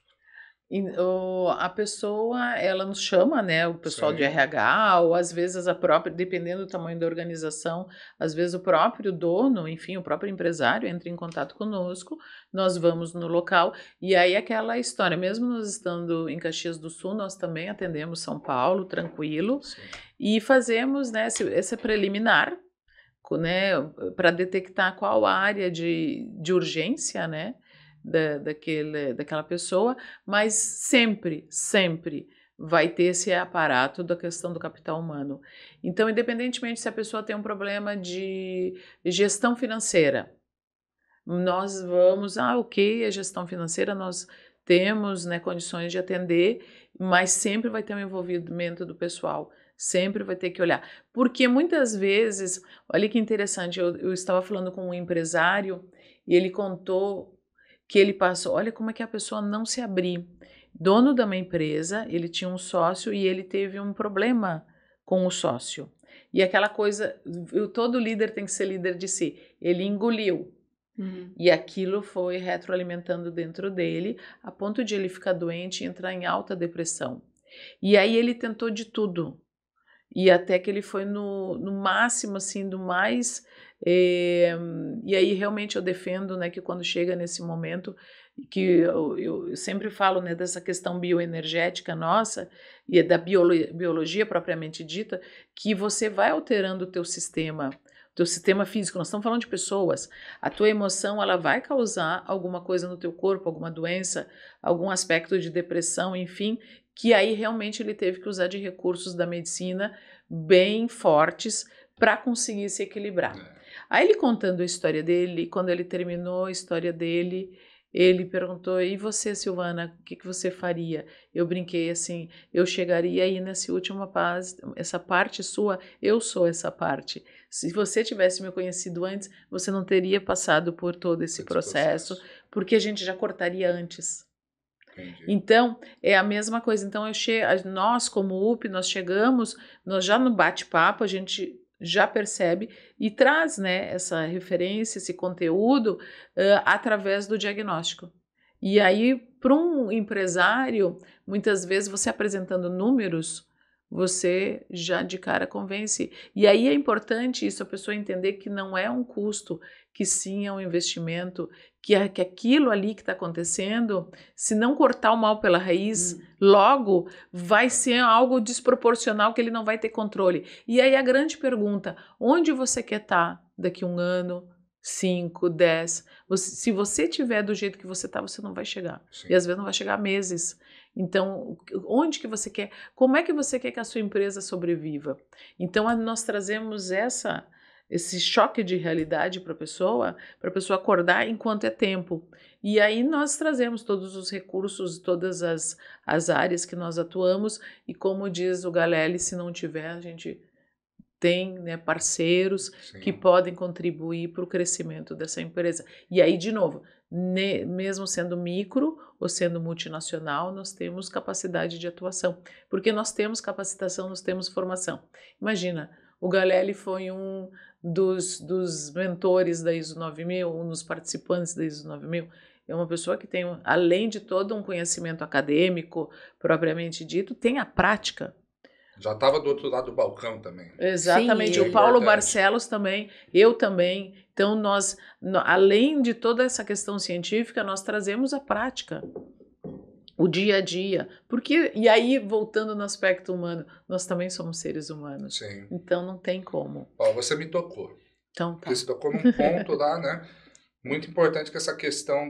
A pessoa, ela nos chama, né, o pessoal de RH, ou às vezes a própria, dependendo do tamanho da organização, às vezes o próprio dono, enfim, o próprio empresário entra em contato conosco, nós vamos no local, e aí aquela história, mesmo nós estando em Caxias do Sul, nós também atendemos São Paulo, tranquilo, e fazemos, né, esse preliminar, né, para detectar qual área de urgência, né, daquela pessoa, mas sempre vai ter esse aparato da questão do capital humano. Então, independentemente se a pessoa tem um problema de gestão financeira, nós vamos, a gestão financeira nós temos, né, condições de atender, mas sempre vai ter um envolvimento do pessoal, sempre vai ter que olhar. Porque muitas vezes, olha que interessante, eu estava falando com um empresário e ele contou que ele passou, olha como é que a pessoa não se abrir. Dono de uma empresa, ele tinha um sócio e ele teve um problema com o sócio. E aquela coisa, todo líder tem que ser líder de si. Ele engoliu. E aquilo foi retroalimentando dentro dele, a ponto de ele ficar doente e entrar em alta depressão. E aí ele tentou de tudo. E até que ele foi no máximo, assim, do mais... E aí realmente eu defendo, né, que quando chega nesse momento, que eu sempre falo, né, dessa questão bioenergética nossa e da biologia propriamente dita, que você vai alterando o teu sistema físico. Nós estamos falando de pessoas. A tua emoção, ela vai causar alguma coisa no teu corpo, alguma doença, algum aspecto de depressão, enfim, que aí realmente ele teve que usar de recursos da medicina bem fortes para conseguir se equilibrar. Aí ele contando a história dele, quando ele terminou a história dele, ele perguntou, e você, Silvana, o que você faria? Eu brinquei assim, eu chegaria aí nessa última fase, essa parte sua, eu sou essa parte. Se você tivesse me conhecido antes, você não teria passado por todo esse processo, porque a gente já cortaria antes. Entendi. Então, é a mesma coisa. Então, nós como UP, nós já no bate-papo, a gente já percebe e traz, né, essa referência, esse conteúdo através do diagnóstico. E aí, para um empresário, muitas vezes você apresentando números, você já de cara convence. E aí é importante isso, a pessoa entender que não é um custo, que sim é um investimento, que aquilo ali que está acontecendo, se não cortar o mal pela raiz, logo vai ser algo desproporcional que ele não vai ter controle. E aí a grande pergunta, onde você quer estar daqui a 1 ano, 5, 10? Se você tiver do jeito que você está, você não vai chegar. Sim. E às vezes não vai chegar a meses. Então, onde que você quer? Como é que você quer que a sua empresa sobreviva? Então, nós trazemos esse choque de realidade para a pessoa acordar enquanto é tempo. E aí nós trazemos todos os recursos, todas as áreas que nós atuamos, e como diz o Galelli, se não tiver, a gente tem, né, parceiros Sim. que podem contribuir para o crescimento dessa empresa. E aí, de novo, mesmo sendo micro ou sendo multinacional, nós temos capacidade de atuação, porque nós temos capacitação, nós temos formação. Imagina, o Galelli foi um dos mentores da ISO 9000, um dos participantes da ISO 9000, é uma pessoa que tem, além de todo um conhecimento acadêmico propriamente dito, tem a prática. Já estava do outro lado do balcão também. Exatamente, Sim, o Paulo Barcelos também, eu também. Então, nós, além de toda essa questão científica, nós trazemos a prática, o dia a dia. Porque, e aí, voltando no aspecto humano, nós também somos seres humanos. Sim. Então, não tem como. Ó, você me tocou. Então, tá. Você tocou num ponto lá, né? Muito importante que essa questão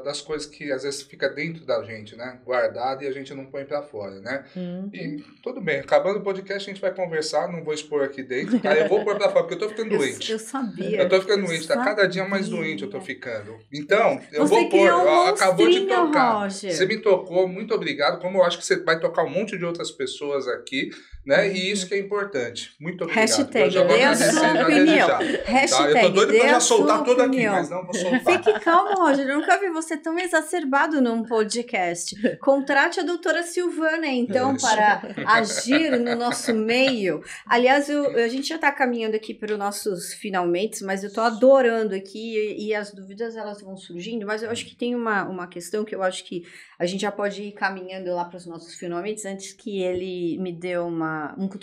das coisas que às vezes fica dentro da gente, né? Guardada e a gente não põe pra fora, né? E tudo bem, acabando o podcast a gente vai conversar, não vou expor aqui dentro, tá? Eu vou pôr pra fora porque eu tô ficando doente. Eu sabia. Eu tô ficando doente, tá? Cada dia mais doente eu tô ficando. Então, eu vou pôr, acabou de tocar. Roger. Você me tocou, muito obrigado. Como eu acho que você vai tocar um monte de outras pessoas aqui, né? E isso que é importante. Muito obrigado. Hashtag dê a sua opinião. Hashtag, tá? Eu tô doido pra já soltar tudo aqui, mas não vou soltar. Fique calmo, Roger. Eu nunca vi você tão exacerbado num podcast. Contrate a doutora Silvana, então, para agir no nosso meio. Aliás, a gente já está caminhando aqui para os nossos finalmente, mas eu estou adorando aqui e as dúvidas elas vão surgindo, mas eu acho que tem uma questão que eu acho que a gente já pode ir caminhando lá para os nossos finalmente antes que ele me dê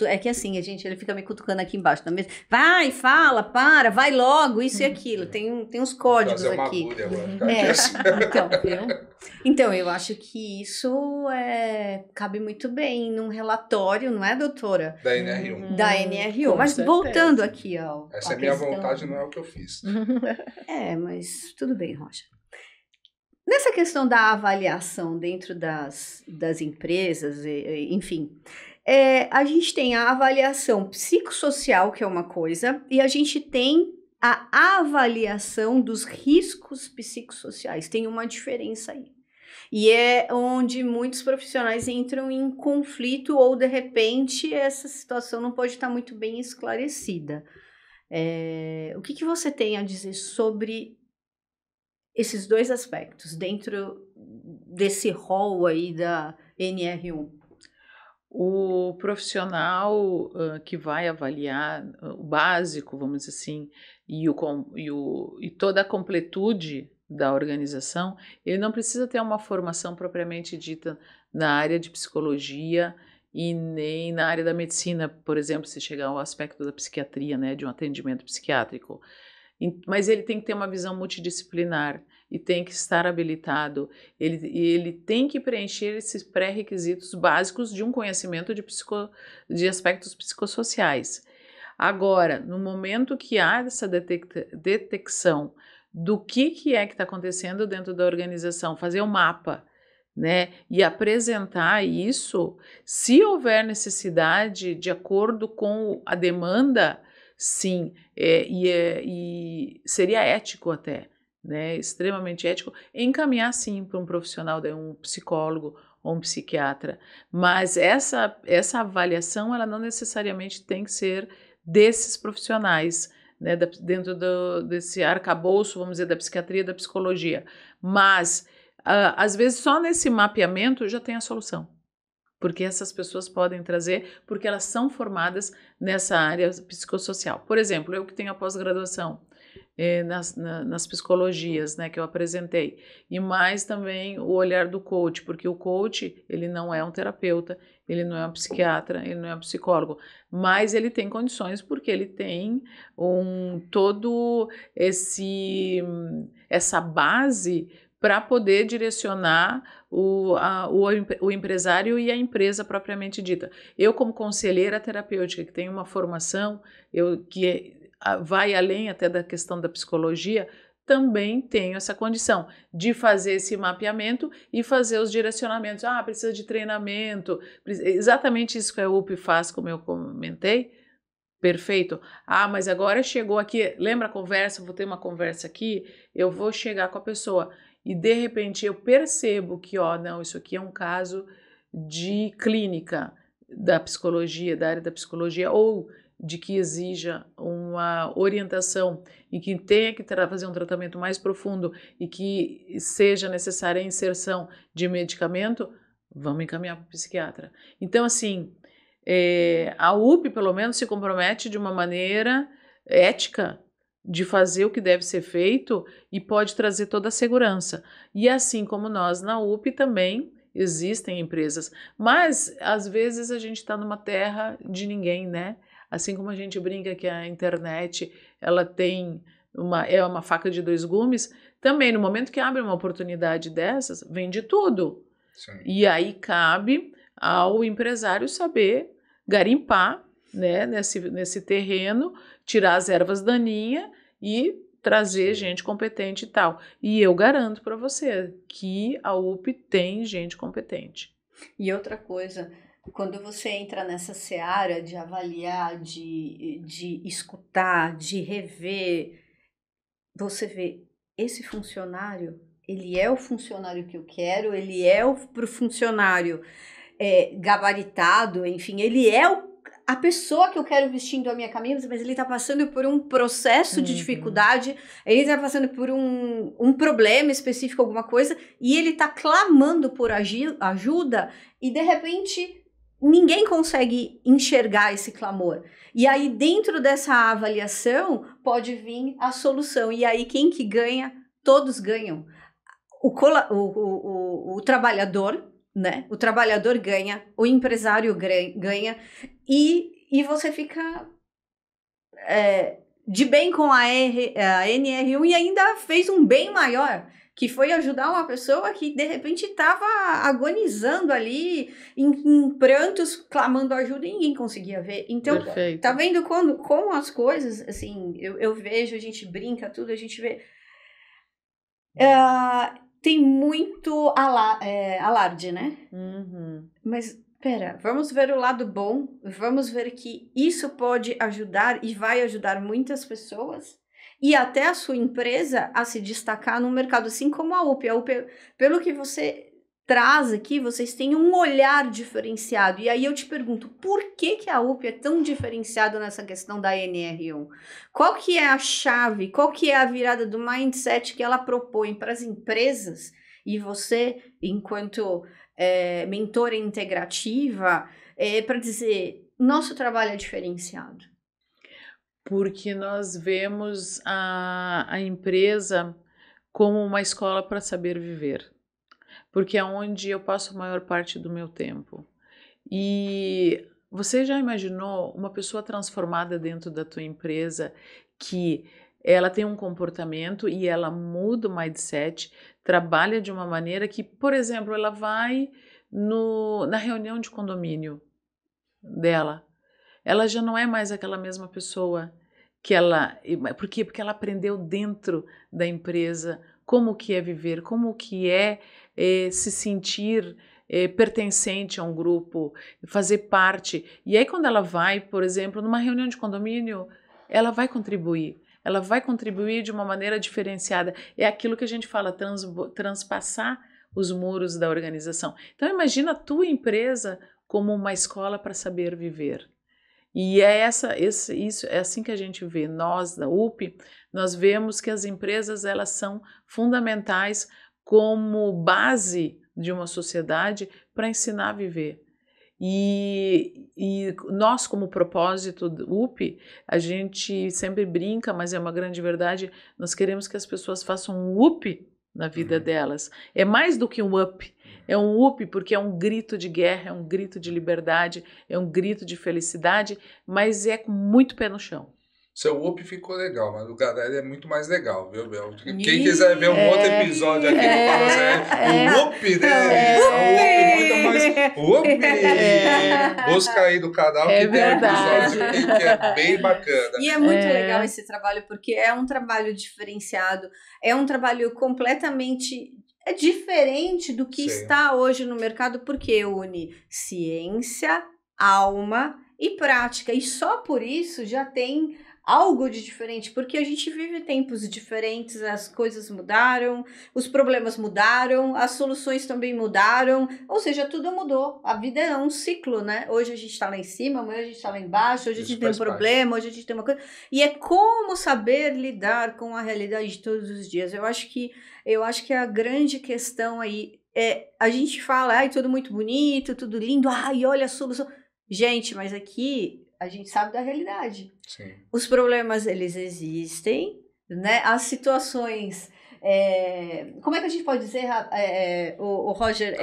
é que assim, ele fica me cutucando aqui embaixo da mesa. Vai, fala, vai logo, isso e aquilo. Tem uns códigos aqui. Então, eu acho que isso cabe muito bem num relatório, não é, doutora? Da NR1. Da NR1. Mas certeza. Voltando aqui ao. Essa é a minha vontade, não é o que eu fiz. Mas tudo bem, Roger. Nessa questão da avaliação dentro das empresas, enfim, a gente tem a avaliação psicossocial, que é uma coisa, e a gente tem a avaliação dos riscos psicossociais. Tem uma diferença aí. E é onde muitos profissionais entram em conflito ou, de repente, essa situação não pode estar muito bem esclarecida. O que você tem a dizer sobre esses dois aspectos dentro desse rol aí da NR1? O profissional que vai avaliar o básico, vamos dizer assim, e toda a completude da organização, ele não precisa ter uma formação propriamente dita na área de psicologia e nem na área da medicina, por exemplo, se chegar ao aspecto da psiquiatria, né, de um atendimento psiquiátrico. Mas ele tem que ter uma visão multidisciplinar e tem que estar habilitado, ele tem que preencher esses pré-requisitos básicos de um conhecimento de aspectos psicossociais. Agora, no momento que há essa detecção do que é que está acontecendo dentro da organização, fazer um mapa, né, e apresentar isso, se houver necessidade, de acordo com a demanda, sim, e seria ético até, né, extremamente ético, encaminhar sim para um profissional, um psicólogo ou um psiquiatra, mas essa avaliação ela não necessariamente tem que ser desses profissionais, né, dentro desse arcabouço, vamos dizer, da psiquiatria e da psicologia, mas às vezes só nesse mapeamento já tem a solução. Porque essas pessoas podem trazer, porque elas são formadas nessa área psicossocial. Por exemplo, eu que tenho a pós-graduação nas psicologias, né, que eu apresentei, e mais também o olhar do coach, porque o coach, ele não é um terapeuta, ele não é um psiquiatra, ele não é um psicólogo, mas ele tem condições porque ele tem todo essa base para poder direcionar o empresário e a empresa propriamente dita. Eu, como conselheira terapêutica, que tenho uma formação que vai além até da questão da psicologia, também tenho essa condição de fazer esse mapeamento e fazer os direcionamentos. Precisa de treinamento, exatamente isso que a UP faz, como eu comentei. Perfeito. Mas agora chegou aqui, lembra a conversa, vou ter uma conversa aqui, eu vou chegar com a pessoa e de repente eu percebo que, não, isso aqui é um caso de clínica da psicologia, da área da psicologia, ou de que exija uma orientação e que tenha que fazer um tratamento mais profundo e que seja necessária a inserção de medicamento, vamos encaminhar para o psiquiatra. Então, assim, a UP, pelo menos, se compromete de uma maneira ética de fazer o que deve ser feito e pode trazer toda a segurança. E assim como nós na UP também existem empresas, mas às vezes a gente está numa terra de ninguém, né? Assim como a gente brinca que a internet ela é uma faca de dois gumes, também no momento que abre uma oportunidade dessas, vende tudo. Sim. E aí cabe ao empresário saber garimpar, né, nesse terreno, tirar as ervas daninhas e trazer gente competente e tal. E eu garanto para você que a UP tem gente competente. E outra coisa, quando você entra nessa seara de avaliar, de escutar, de rever, você vê esse funcionário, ele é o funcionário que eu quero, ele é pro funcionário gabaritado, enfim, ele é a pessoa que eu quero vestindo a minha camisa, mas ele está passando por um processo de dificuldade, ele está passando por um problema específico, alguma coisa, e ele está clamando por ajuda, e de repente ninguém consegue enxergar esse clamor. E aí dentro dessa avaliação pode vir a solução, e aí quem que ganha? Todos ganham. O trabalhador, né? O trabalhador ganha, o empresário ganha, e você fica de bem com a NR1 e ainda fez um bem maior, que foi ajudar uma pessoa que de repente estava agonizando ali, em prantos, clamando ajuda e ninguém conseguia ver. Então, Perfeito. Tá vendo como as coisas, assim, eu vejo, a gente brinca, tudo, a gente vê... tem muito alarde, né? Mas, pera, vamos ver o lado bom, vamos ver que isso pode ajudar e vai ajudar muitas pessoas e até a sua empresa a se destacar no mercado, assim como a UP. A UP, pelo que você traz aqui, vocês têm um olhar diferenciado. E aí eu te pergunto, por que a UP é tão diferenciada nessa questão da NR1? Qual que é a chave, qual que é a virada do mindset que ela propõe para as empresas? E você, enquanto mentora integrativa, para dizer, nosso trabalho é diferenciado? Porque nós vemos a empresa como uma escola para saber viver. Porque é onde eu passo a maior parte do meu tempo. E você já imaginou uma pessoa transformada dentro da tua empresa que ela tem um comportamento e ela muda o mindset, trabalha de uma maneira que, por exemplo, ela vai na reunião de condomínio dela, ela já não é mais aquela mesma pessoa que ela... Por quê? Porque ela aprendeu dentro da empresa como que é viver, como que é se sentir pertencente a um grupo, fazer parte. E aí quando ela vai, por exemplo, numa reunião de condomínio, ela vai contribuir de uma maneira diferenciada. É aquilo que a gente fala, transpassar os muros da organização. Então imagina a tua empresa como uma escola para saber viver. E é isso é assim que a gente vê. Nós da UP, nós vemos que as empresas elas são fundamentais como base de uma sociedade para ensinar a viver. E nós, como propósito do UP, a gente sempre brinca, mas é uma grande verdade, nós queremos que as pessoas façam um UP na vida delas. É mais do que um up, é um UP porque é um grito de guerra, é um grito de liberdade, é um grito de felicidade, mas é com muito pé no chão. Seu UP ficou legal, mas o Garelli é muito mais legal, viu, Bel? Quem quiser ver um outro episódio aqui que fala assim, o UP, né? É um UP muito mais UP! Busca aí do canal que tem um episódio aqui que é bem bacana. E é muito legal esse trabalho, porque é um trabalho diferenciado, é um trabalho completamente diferente do que está hoje no mercado, porque une ciência, alma e prática. E só por isso já tem algo de diferente, porque a gente vive tempos diferentes, as coisas mudaram, os problemas mudaram, as soluções também mudaram, ou seja, tudo mudou. A vida é um ciclo, né? Hoje a gente tá lá em cima, amanhã a gente tá lá embaixo, hoje a gente tem um problema, hoje a gente tem uma coisa. E é como saber lidar com a realidade de todos os dias. Eu acho que a grande questão aí é, a gente fala, ai, tudo muito bonito, tudo lindo, ai, olha a solução. Gente, mas aqui a gente sabe da realidade. Sim. Os problemas, eles existem, né? As situações... como é que a gente pode dizer, o Roger?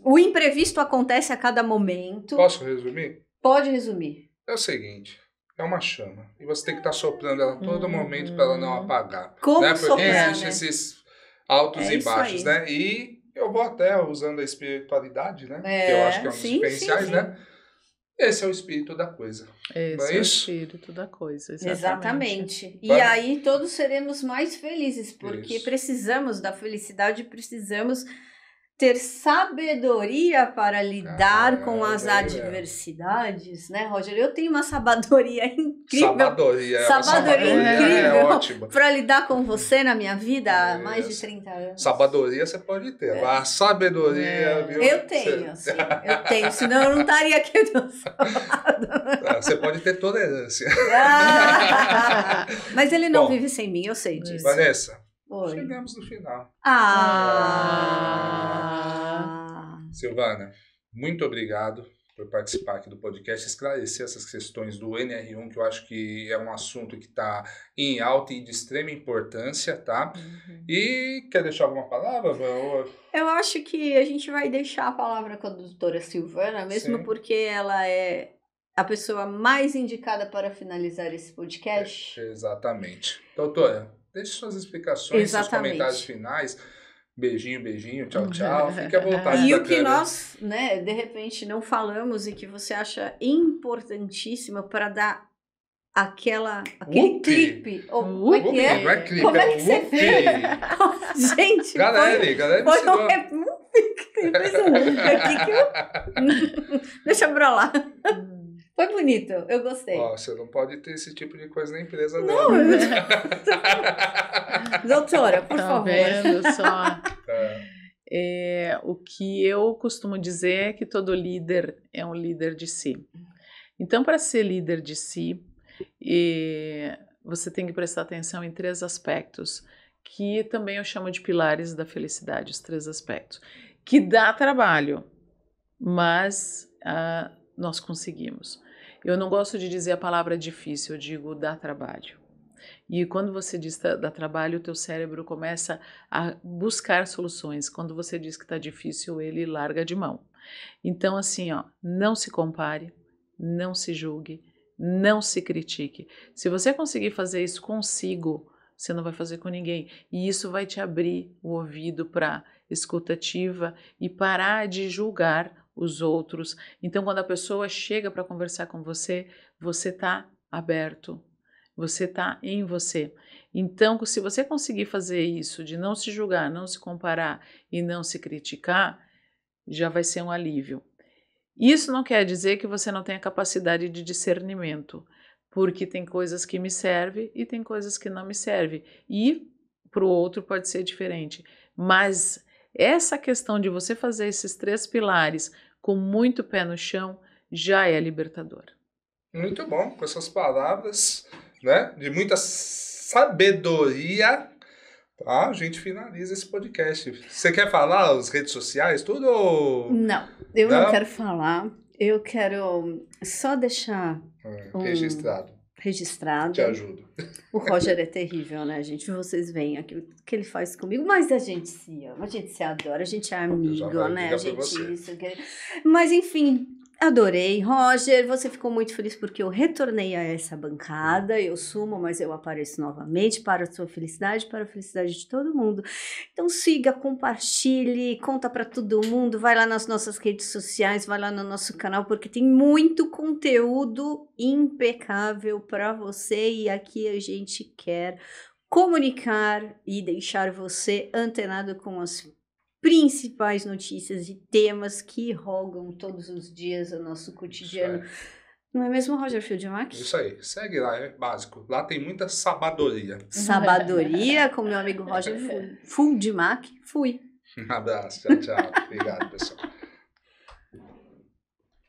O imprevisto acontece a cada momento. Posso resumir? Pode resumir. É o seguinte... É uma chama. E você tem que estar soprando ela a todo momento para ela não apagar. Como né? Porque soprar, existem né? esses altos e baixos, né? E eu vou até usando a espiritualidade, né? Que eu acho que é um dos diferenciais, né? Esse é o espírito da coisa. Esse é o espírito da coisa, exatamente. E aí todos seremos mais felizes, porque precisamos da felicidade, precisamos ter sabedoria para lidar com as adversidades, né, Roger? Eu tenho uma sabedoria incrível. Sabedoria incrível é ótima. Para lidar com você na minha vida há mais de 30 anos. Sabedoria você pode ter. A sabedoria, viu? Eu tenho, sim. Eu tenho, senão eu não estaria aqui do seu lado. Você pode ter tolerância. Mas ele não vive sem mim, eu sei disso. Vanessa. Oi. Chegamos no final. Silvana, muito obrigado por participar aqui do podcast, esclarecer essas questões do NR1, que eu acho que é um assunto que está em alta e de extrema importância, tá? E quer deixar alguma palavra? Eu acho que a gente vai deixar a palavra com a doutora Silvana, mesmo porque ela é a pessoa mais indicada para finalizar esse podcast. Exatamente. Doutora, deixe suas explicações, seus comentários finais. Beijinho, beijinho, tchau, tchau. Fique à vontade. E o que nós, né, de repente não falamos e que você acha importantíssimo para dar aquele clipe. Como é que é? Não é clipe, como é que você fez? Gente, galera foi deixa pra lá. Foi bonito, eu gostei. Você não pode ter esse tipo de coisa na empresa, não. Doutora, por favor. Vendo só. O que eu costumo dizer é que todo líder é um líder de si. Então, para ser líder de si, você tem que prestar atenção em 3 aspectos, que também eu chamo de pilares da felicidade, os 3 aspectos, que dá trabalho, mas nós conseguimos. Eu não gosto de dizer a palavra difícil, eu digo dá trabalho. E quando você diz dá trabalho, o teu cérebro começa a buscar soluções. Quando você diz que está difícil, ele larga de mão. Então, assim, não se compare, não se julgue, não se critique. Se você conseguir fazer isso consigo, você não vai fazer com ninguém. E isso vai te abrir o ouvido para escuta ativa e parar de julgar os outros. Então, quando a pessoa chega para conversar com você, você está aberto, você está em você. Então, se você conseguir fazer isso, de não se julgar, não se comparar e não se criticar, já vai ser um alívio. Isso não quer dizer que você não tenha capacidade de discernimento, porque tem coisas que me servem e tem coisas que não me servem. E para o outro pode ser diferente. Mas essa questão de você fazer esses 3 pilares com muito pé no chão já é libertador. Muito bom, com essas palavras, né, de muita sabedoria, Tá, a gente finaliza esse podcast. Você quer falar as redes sociais, tudo? Ou... Não, eu não quero falar. Eu quero só deixar registrado. Te ajudo. O Roger é terrível, né, gente? Vocês veem aquilo que ele faz comigo, mas a gente se ama, a gente se adora, a gente é amigo, né? A gente isso. Mas enfim, adorei. Roger, você ficou muito feliz porque eu retornei a essa bancada. Eu sumo, mas eu apareço novamente para a sua felicidade, para a felicidade de todo mundo. Então siga, compartilhe, conta para todo mundo, vai lá nas nossas redes sociais, vai lá no nosso canal, porque tem muito conteúdo impecável para você e aqui a gente quer comunicar e deixar você antenado com as principais notícias e temas que rogam todos os dias o nosso cotidiano. Não é mesmo, Roger Fieldmack? Isso aí, segue lá, é básico. Lá tem muita sabedoria. Sabedoria, com meu amigo Roger Fieldmack. Fui. Um abraço, tchau, tchau. Obrigado, pessoal.